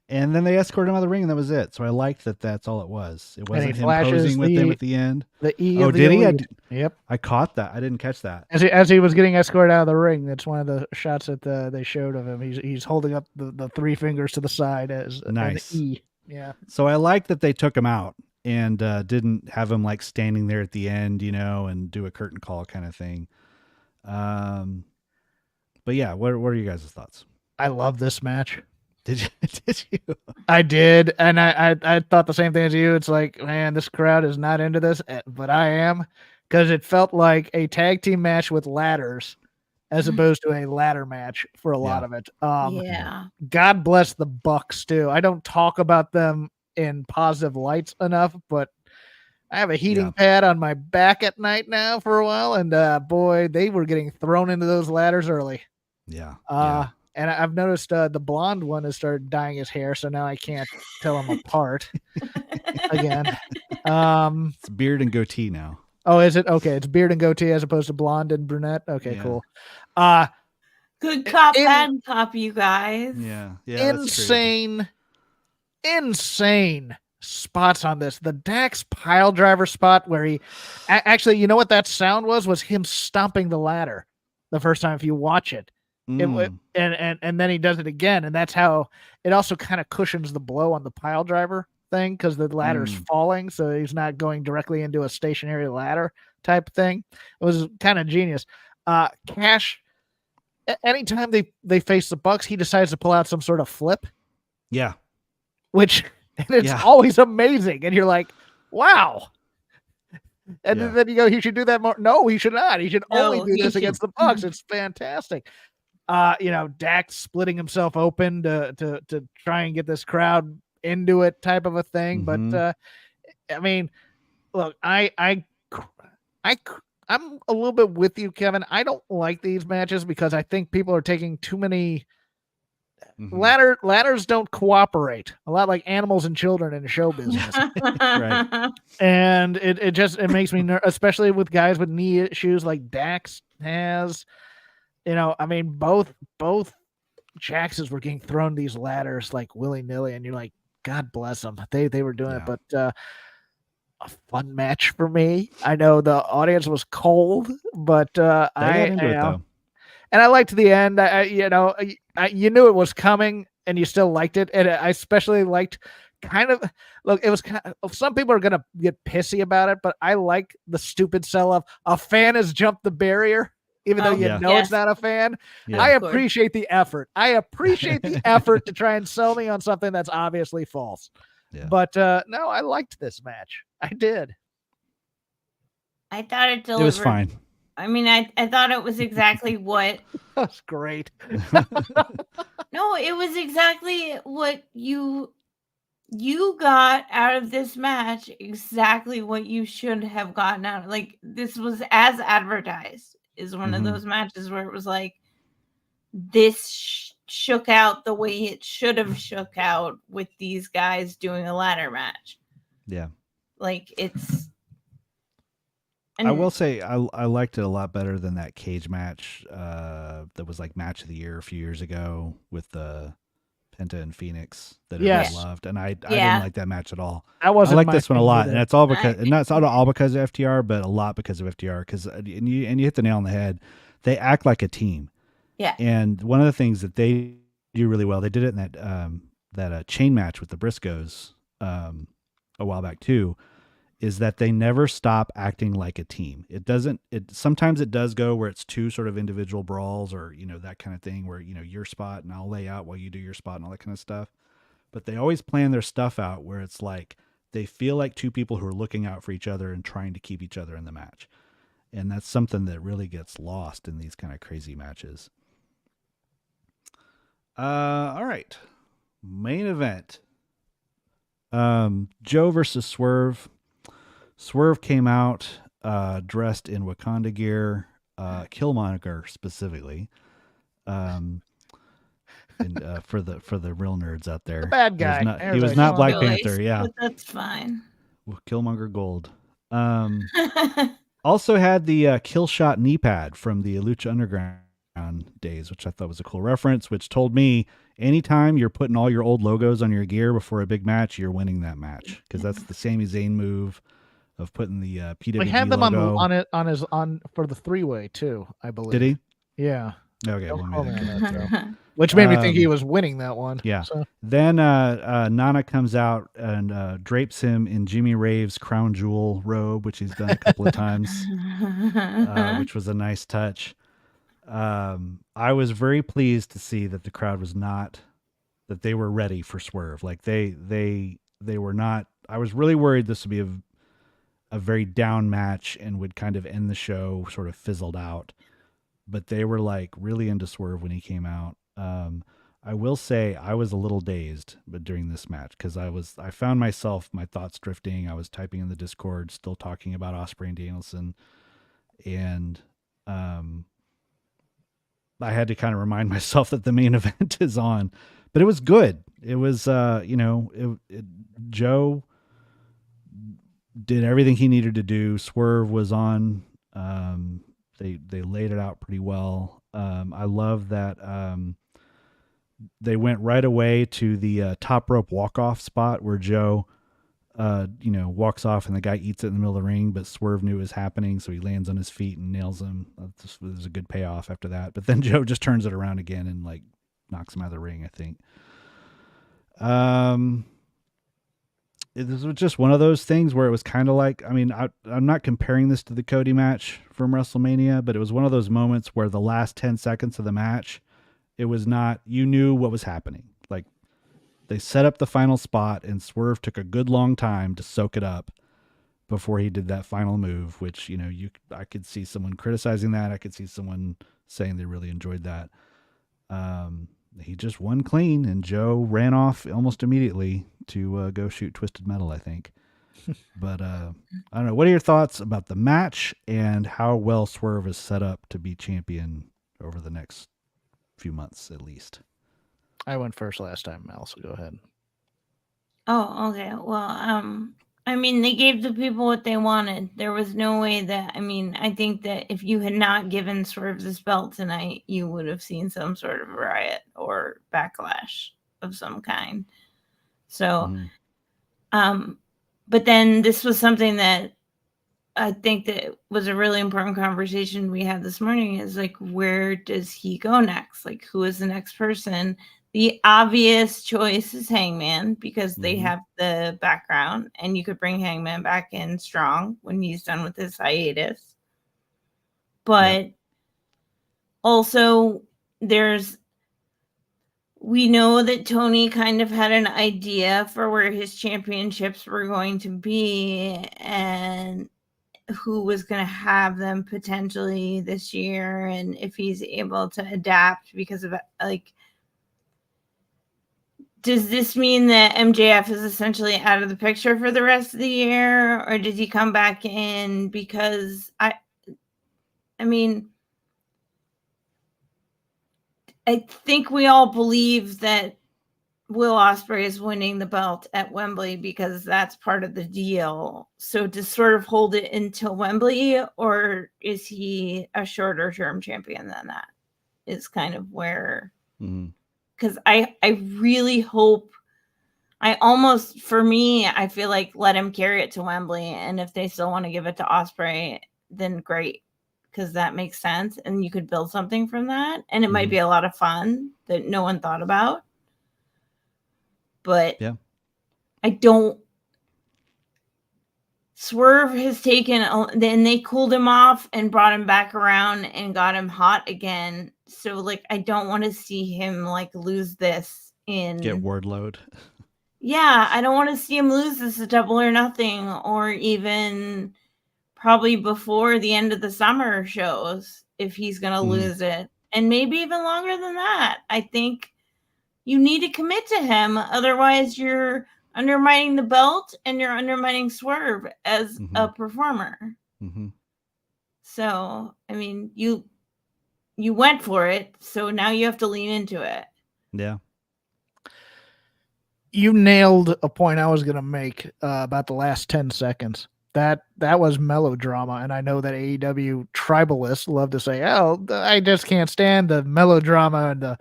And then they escorted him out of the ring, and that was it. So I liked that that's all it was. It wasn't him posing with them at the end. The E oh, of the did he? Yep. I caught that. I didn't catch that. As he was getting escorted out of the ring, that's one of the shots that they showed of him. He's holding up the three fingers to the side as nice. an E. Yeah. So I like that they took him out and didn't have him like standing there at the end, and do a curtain call kind of thing. But yeah, what are you guys' thoughts? I love this match. Did you? I did, and I thought the same thing as you. It's like, man, this crowd is not into this, but I am, because it felt like a tag team match with ladders, as opposed to a ladder match for a lot of it. God bless the Bucks too. I don't talk about them in positive lights enough, but I have a heating pad on my back at night now for a while, and boy, they were getting thrown into those ladders early. Yeah. And I've noticed the blonde one has started dyeing his hair, so now I can't tell them apart again. It's beard and goatee now. Oh, is it? Okay, it's beard and goatee as opposed to blonde and brunette. Okay, cool. Good cop, bad cop, you guys. Yeah. Insane spots on this. The Dax pile driver spot where he actually, you know what that sound was him stomping the ladder the first time if you watch it. And then he does it again, and that's how it also kind of cushions the blow on the pile driver thing, because the ladder's falling, so he's not going directly into a stationary ladder type thing. It was kind of genius. Cash, anytime they face the Bucks, he decides to pull out some sort of flip. Yeah. Which, and it's always amazing, and you're like, wow. And then you go, he should do that more. No, he should not. He should only do this against the Bucks. It's fantastic. Dax splitting himself open to try and get this crowd into it type of a thing. But I mean, look, I'm a little bit with you, Kevin. I don't like these matches because I think people are taking too many ladders don't cooperate a lot, like animals and children in show business. Right. And it makes me especially with guys with knee issues like Dax has. I mean, both Jaxes were getting thrown these ladders like willy-nilly, and you're like, God bless them. They were doing it, but a fun match for me. I know the audience was cold, but I into it though. And I liked the end. You knew it was coming, and you still liked it. And I especially liked it was some people are gonna get pissy about it, but I like the stupid sell of a fan has jumped the barrier. Even though it's not a fan, I appreciate the effort. I appreciate the effort to try and sell me on something that's obviously false. Yeah. But no, I liked this match. I did. I thought it delivered. It was fine. I mean, I thought it was exactly what. That's great. No, it was exactly what you got out of this match. Exactly what you should have gotten out. Like, this was as advertised. Is one of those matches where it was like, this shook out the way it should have shook out with these guys doing a ladder match. Yeah. Like, it's... I will say I liked it a lot better than that cage match that was like match of the year a few years ago with the Penta and Phoenix that everyone loved, and I didn't like that match at all. I like this one a lot, and it's all because and that's not all because of FTR, but a lot because of FTR. Because and you hit the nail on the head. They act like a team. Yeah. And one of the things that they do really well, they did it in that chain match with the Briscoes a while back too, is that they never stop acting like a team. Sometimes it does go where it's two sort of individual brawls or, that kind of thing where, your spot and I'll lay out while you do your spot and all that kind of stuff. But they always plan their stuff out where it's like they feel like two people who are looking out for each other and trying to keep each other in the match. And that's something that really gets lost in these kind of crazy matches. All right. Main event. Joe versus Swerve. Swerve came out dressed in Wakanda gear, Killmonger specifically. And, for the real nerds out there, the bad guy. He was not Black Panther. Yeah, but that's fine. Killmonger Gold. Also had the kill shot knee pad from the Lucha Underground days, which I thought was a cool reference, which told me anytime you're putting all your old logos on your gear before a big match, you're winning that match, because that's the Sami Zayn move of putting the PWG We had them logo. on for the 3-way too, I believe. Did he? Yeah. Okay, Which made me think he was winning that one. Yeah. So. Then Nana comes out and drapes him in Jimmy Rave's crown jewel robe, which he's done a couple of times, which was a nice touch. I was very pleased to see that the crowd was not, that they were ready for Swerve. Like they were not. I was really worried this would be a very down match and would kind of end the show, sort of fizzled out. But they were like really into Swerve when he came out. I will say I was a little dazed, but during this match, because I found myself, my thoughts drifting. I was typing in the Discord, still talking about Ospreay and Danielson, and I had to kind of remind myself that the main event is on. But it was good. It was, Joe did everything he needed to do. Swerve was on. They laid it out pretty well. I love that they went right away to the top rope walk-off spot where Joe, walks off and the guy eats it in the middle of the ring, but Swerve knew it was happening, so he lands on his feet and nails him. This was a good payoff after that. But then Joe just turns it around again and like knocks him out of the ring, I think. This was just one of those things where it was kind of like, I'm not comparing this to the Cody match from WrestleMania, but it was one of those moments where the last 10 seconds of the match, it was not, you knew what was happening. Like they set up the final spot and Swerve took a good long time to soak it up before he did that final move, which, I could see someone criticizing that. I could see someone saying they really enjoyed that. He just won clean, and Joe ran off almost immediately to go shoot Twisted Metal, I think. But I don't know. What are your thoughts about the match and how well Swerve is set up to be champion over the next few months, at least? I went first last time, Mel, so go ahead. Oh, okay. Well, they gave the people what they wanted. There was no way that, I think that if you had not given Swerve this belt tonight, you would have seen some sort of riot or backlash of some kind. So, but then this was something that I think that was a really important conversation we had this morning, is like, where does he go next? Like, who is the next person? The obvious choice is Hangman, because they have the background, and you could bring Hangman back in strong when he's done with his hiatus. But also we know that Tony kind of had an idea for where his championships were going to be and who was going to have them potentially this year, and if he's able to adapt because of like, does this mean that MJF is essentially out of the picture for the rest of the year, or does he come back in? Because I think we all believe that Will Ospreay is winning the belt at Wembley because that's part of the deal. So to sort of hold it until Wembley, or is he a shorter term champion than that? Is kind of where. Because I really hope, I feel like let him carry it to Wembley, and if they still want to give it to Ospreay, then great, because that makes sense, and you could build something from that, and it might be a lot of fun that no one thought about. But I don't Swerve has taken, then they cooled him off and brought him back around and got him hot again. So like, I don't want to see him like lose this Get word load. Yeah, I don't want to see him lose this at Double or Nothing, or even probably before the end of the summer shows if he's going to lose it. And maybe even longer than that. I think you need to commit to him. Otherwise, you're undermining the belt and you're undermining Swerve as a performer. So, I mean, you went for it. So now you have to lean into it. Yeah. You nailed a point I was going to make about the last 10 seconds. That was melodrama, and I know that AEW tribalists love to say, "Oh, I just can't stand the melodrama and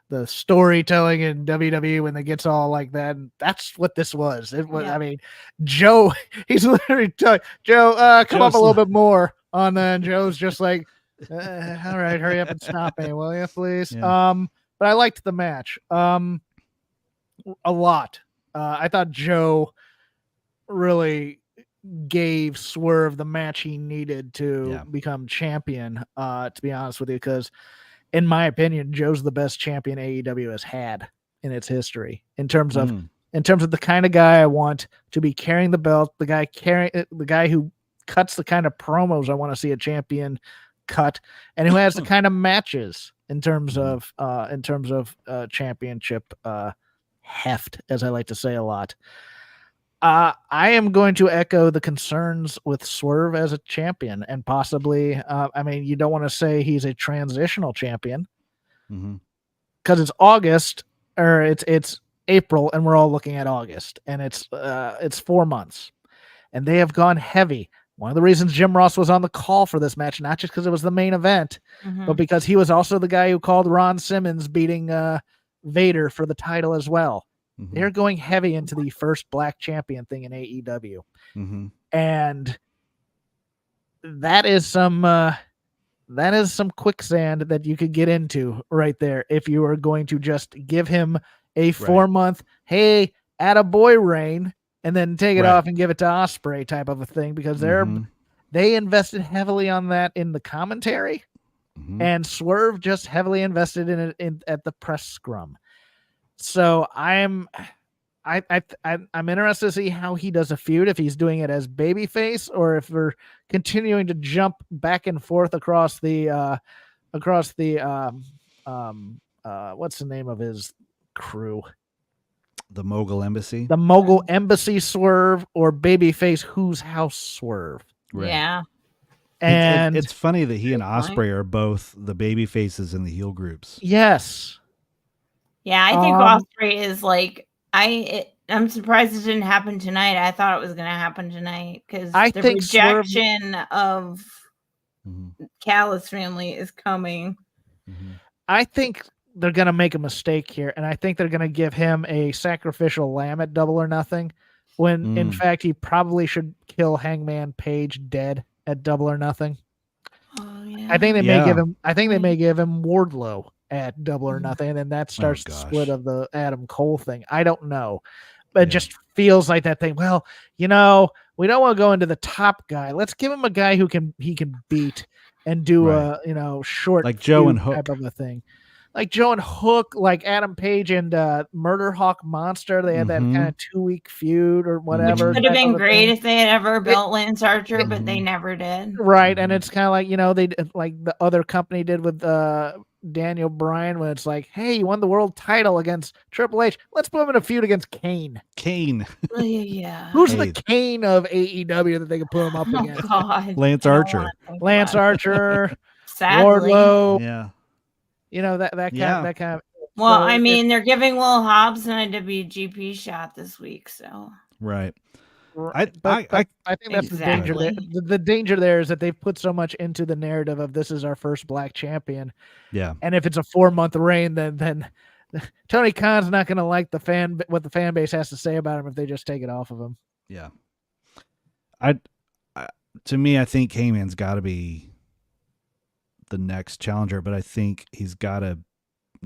the storytelling in WWE when it gets all like that." And that's what this was. It was. I mean, Joe, he's literally telling Joe, "Come up a little bit more on that." And Joe's just like, "All right, hurry up and stop me, will you, please?" Yeah. But I liked the match a lot. I thought Joe really gave Swerve the match he needed to become champion, to be honest with you, because in my opinion, Joe's the best champion AEW has had in its history in terms of the kind of guy I want to be carrying the belt, the guy who cuts the kind of promos I want to see a champion cut, and who has the kind of matches in terms of championship heft, as I like to say a lot. I am going to echo the concerns with Swerve as a champion, and possibly, I mean, you don't want to say he's a transitional champion because it's August, or it's April, and we're all looking at August, and it's 4 months, and they have gone heavy. One of the reasons Jim Ross was on the call for this match, not just because it was the main event, but because he was also the guy who called Ron Simmons beating Vader for the title as well. They're going heavy into the first black champion thing in AEW. And that is some quicksand that you could get into right there if you are going to just give him a 4-month, hey, attaboy reign, and then take it off and give it to Ospreay type of a thing, because they invested heavily on that in the commentary, and Swerve just heavily invested in it at the press scrum. So I'm interested to see how he does a feud, if he's doing it as babyface or if we're continuing to jump back and forth across the what's the name of his crew? The Mogul Embassy. The Mogul Embassy Swerve, or babyface Whose House Swerve. Right. Yeah. And it's funny that he and Ospreay are both the baby faces in the heel groups. Yes. Yeah, I think Ospreay is like, I'm surprised it didn't happen tonight. I thought it was going to happen tonight because the rejection of Callis family is coming. I think they're going to make a mistake here, and I think they're going to give him a sacrificial lamb at Double or Nothing, when in fact he probably should kill Hangman Page dead at Double or Nothing. Oh yeah. I think they may give him. I think they may give him Wardlow at Double or Nothing, and then that starts the split of the Adam Cole thing. I don't know, but it just feels like that thing. Well, we don't want to go into the top guy. Let's give him a guy who he can beat and do a short, like Joe and Hook type of a thing. Like Joe and Hook, like Adam Page and Murder Hawk Monster. They had that kind of 2-week feud or whatever. Which could have been great if they had ever built Lance Archer, but they never did. Right, and it's kind of like, they like the other company did with Daniel Bryan, when it's like, hey, you won the world title against Triple H. Let's put him in a feud against Kane. Yeah. Who's the Kane of AEW that they can put him up against? God. Lance Archer. Lance Archer. Sadly. Wardlow. Yeah. That kind of. Well, I mean, they're giving Will Hobbs an IWGP shot this week, so. Right. I think that's the danger. The danger there is that they've put so much into the narrative of this is our first black champion. Yeah. And if it's a 4-month reign, then Tony Khan's not going to like what the fan base has to say about him if they just take it off of him. Yeah. To me, I think Heyman's got to be the next challenger, but I think he's got to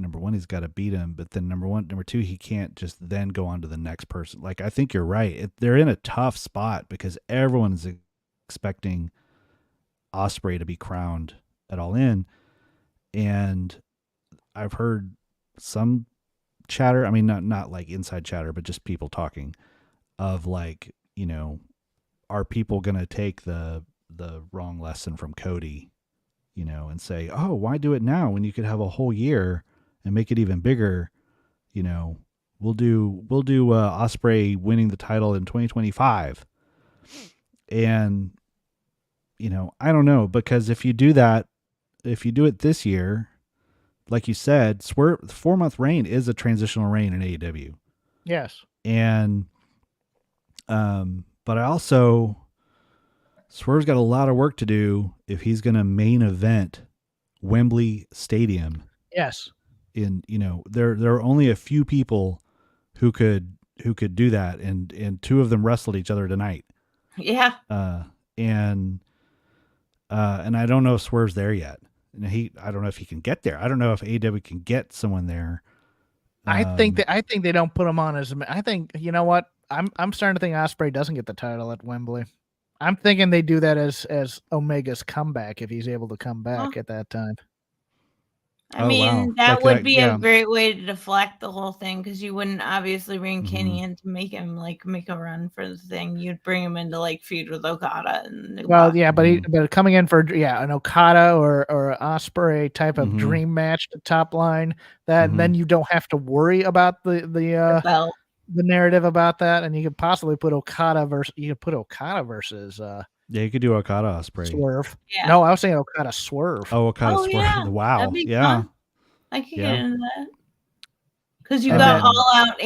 number one, he's got to beat him, but then number two, he can't just then go on to the next person. Like, I think you're right. They're in a tough spot because everyone's expecting Ospreay to be crowned at All In. And I've heard some chatter, I mean, not like inside chatter, but just people talking of like, are people going to take the wrong lesson from Cody, and say, oh, why do it now when you could have a whole year and make it even bigger? We'll do Ospreay winning the title in 2025. And, I don't know, because if you do it this year, like you said, the 4-month reign is a transitional reign in AEW. Yes. And, but I also, Swerve's got a lot of work to do if he's going to main event Wembley Stadium. Yes. There are only a few people who could do that, and two of them wrestled each other tonight. Yeah. And I don't know if Swerve's there yet. And I don't know if he can get there. I don't know if AEW can get someone there. I think they don't put him on as. I think, you know what? I'm starting to think Ospreay doesn't get the title at Wembley. I'm thinking they do that as Omega's comeback if he's able to come back at that time. I mean, that would be a great way to deflect the whole thing, because you wouldn't obviously bring Kenny in to make him like make a run for the thing. You'd bring him in to like feud with Okada. But coming in for an Okada or Ospreay type of dream match to top line, that then you don't have to worry about the narrative about that, and you could possibly put Okada versus. Yeah, you could do Okada Ospreay. Swerve. Yeah. No, I was saying Okada Swerve. Oh, Okada Swerve. Yeah. Wow. Yeah. Fun. I could get into that. Because you got All Out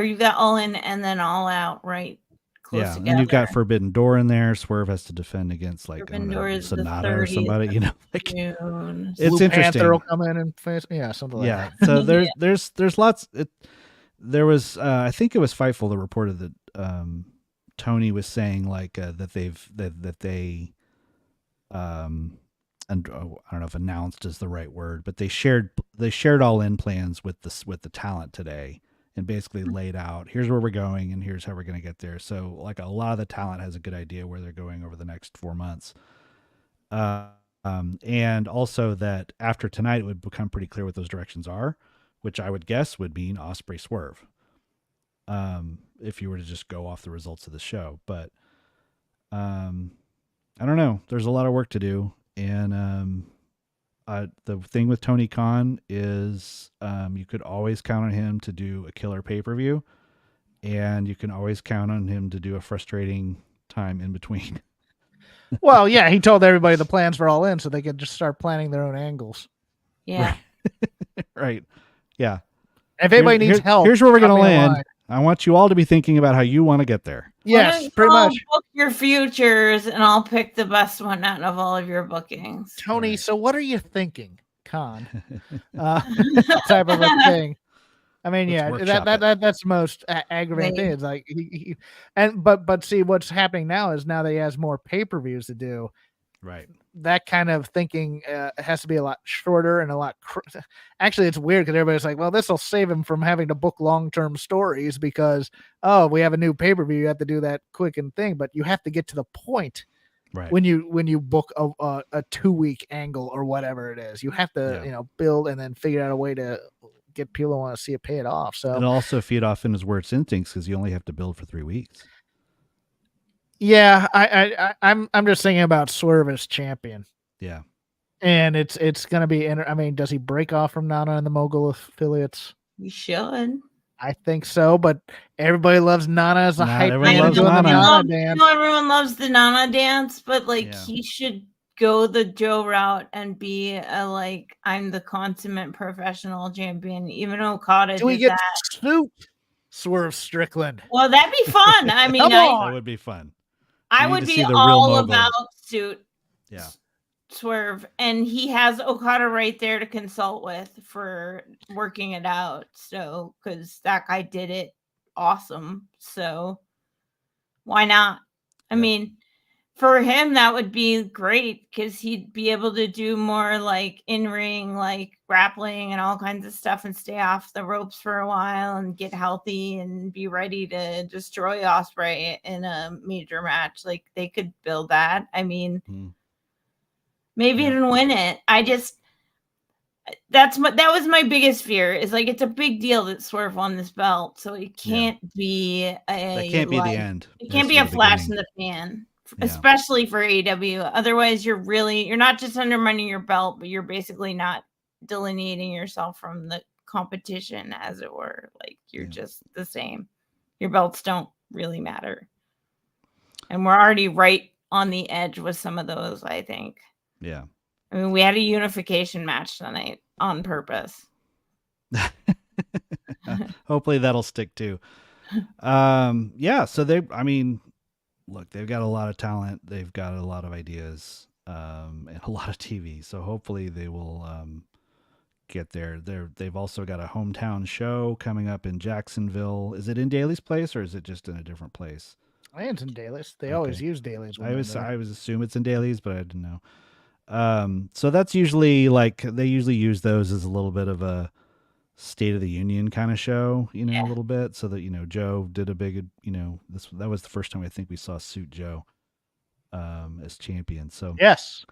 you got All In and then All Out right close together. And you've got Forbidden Door in there. Swerve has to defend against Sonata or somebody, like June. It's Blue interesting. Panther will come in and face something like that. So there's lots. There was I think it was Fightful that reported that Tony was saying like that they and I don't know if announced is the right word, but they shared All In plans with the talent today, and basically laid out, here's where we're going and here's how we're going to get there. So like a lot of the talent has a good idea where they're going over the next 4 months. And also that after tonight, it would become pretty clear what those directions are, which I would guess would mean Ospreay Swerve. If you were to just go off the results of the show, but I don't know. There's a lot of work to do, and the thing with Tony Khan is you could always count on him to do a killer pay-per-view, and you can always count on him to do a frustrating time in between. Well, yeah, he told everybody the plans were all in, so they could just start planning their own angles. Yeah. Right. Yeah. If anybody needs help, here's where we're going to land. I want you all to be thinking about how you want to get there. Yes, pretty much. Book your futures, and I'll pick the best one out of all of your bookings. Tony, right. So what are you thinking, Con? Type of a thing. I mean, that's the most aggravating thing. It's like but see, what's happening now is now that he has more pay-per-views to do. Right. That kind of thinking has to be a lot shorter and a lot. Actually, it's weird because everybody's like, well, this will save him from having to book long-term stories because, we have a new pay-per-view. You have to do that quick and thing, but you have to get to the point right. when you book a 2-week angle or whatever it is. You have to, build and then figure out a way to get people who want to see it pay it off. So and also feed off in his worst instincts because you only have to build for 3 weeks. Yeah, I'm just thinking about Swerve as champion. Yeah, and it's gonna be. I mean, does he break off from Nana and the Mogul affiliates? He should. I think so, but everybody loves Nana as a hype. Everyone loves Nana. dance. Everyone loves the Nana dance, but he should go the Joe route and be I'm the consummate professional champion. Even Okada do we get Snoop Swerve Strickland? Well, that'd be fun. I mean, that would be fun. I would be all about Swerve, and he has Okada right there to consult with for working it out. So, because that guy did it awesome, so why not? I mean, for him, that would be great because he'd be able to do more like in-ring, like grappling and all kinds of stuff and stay off the ropes for a while and get healthy and be ready to destroy Ospreay in a major match. Like they could build that. I mean, maybe even win it. That was my biggest fear is like it's a big deal that Swerve won this belt, so it can't be that can't be the end. It can't be a flash in the pan, especially for AEW. Otherwise, you're not just undermining your belt, but you're basically not delineating yourself from the competition, as it were. Like you're just the same. Your belts don't really matter, and we're already right on the edge with some of those, I think. Yeah. I mean, we had a unification match tonight on purpose. Hopefully that'll stick too. So look, they've got a lot of talent. They've got a lot of ideas, and a lot of TV. So hopefully they will get there. They've also got a hometown show coming up in Jacksonville. Is it in Daly's place or is it just in a different place? I think it's in Daly's. They always use Daly's. I was assume it's in Daly's, but I didn't know. So that's usually like they usually use those as a little bit of a State of the Union kind of show, a little bit, so that Joe did a big, that was the first time I think we saw Suit Joe as champion. So yes,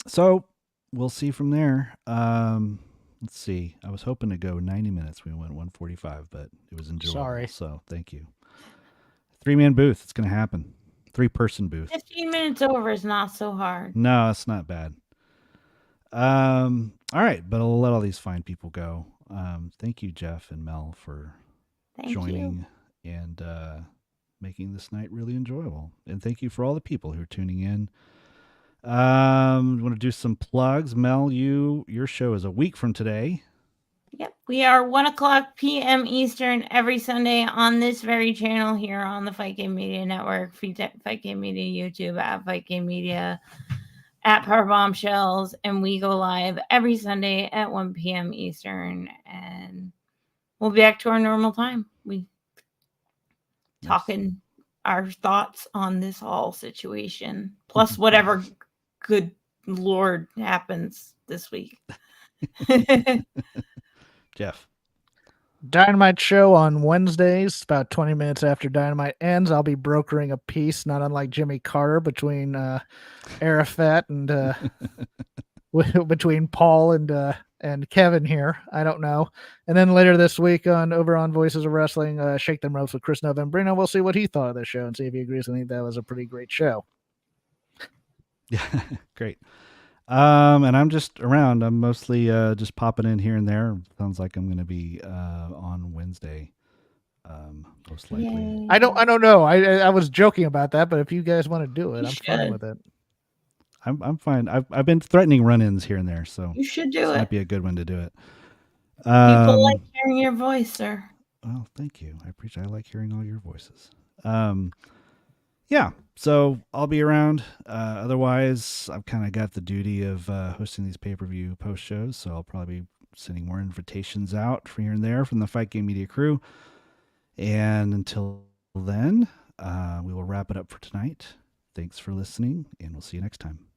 so we'll see from there. Let's see. I was hoping to go 90 minutes. We went 145, but it was enjoyable. Sorry. So thank you. 3-man booth. It's going to happen. 3-person booth. 15 minutes over is not so hard. No, it's not bad. All right, but I'll let all these fine people go. Thank you, Jeff and Mel, for joining and making this night really enjoyable. And thank you for all the people who are tuning in. Want to do some plugs. Mel, your show is a week from today. Yep, we are 1:00 p.m. Eastern every Sunday on this very channel here on the Fight Game Media Network, Fight Game Media YouTube, at Fight Game Media, at Power Bombshells, and we go live every Sunday at 1 p.m. Eastern, and we'll be back to our normal time. We talking our thoughts on this whole situation, plus whatever good Lord happens this week. Jeff. Dynamite show on Wednesdays, about 20 minutes after Dynamite ends. I'll be brokering a peace, not unlike Jimmy Carter, between Arafat and between Paul and Kevin here. I don't know. And then later this week over on Voices of Wrestling, Shake Them Ropes with Chris Novembrino. We'll see what he thought of the show and see if he agrees. I think that was a pretty great show. Yeah, great. And I'm just around. I'm mostly just popping in here and there. Sounds like I'm going to be on Wednesday, most likely. Yay. I don't know. I was joking about that, but if you guys want to do it, I'm fine with it. I'm fine. I've been threatening run-ins here and there, so you should do it. Might be a good one to do it. People like hearing your voice, sir. Well, thank you. I like hearing all your voices. Yeah, so I'll be around. Otherwise, I've kind of got the duty of hosting these pay-per-view post shows, so I'll probably be sending more invitations out from here and there from the Fight Game Media crew. And until then, we will wrap it up for tonight. Thanks for listening, and we'll see you next time.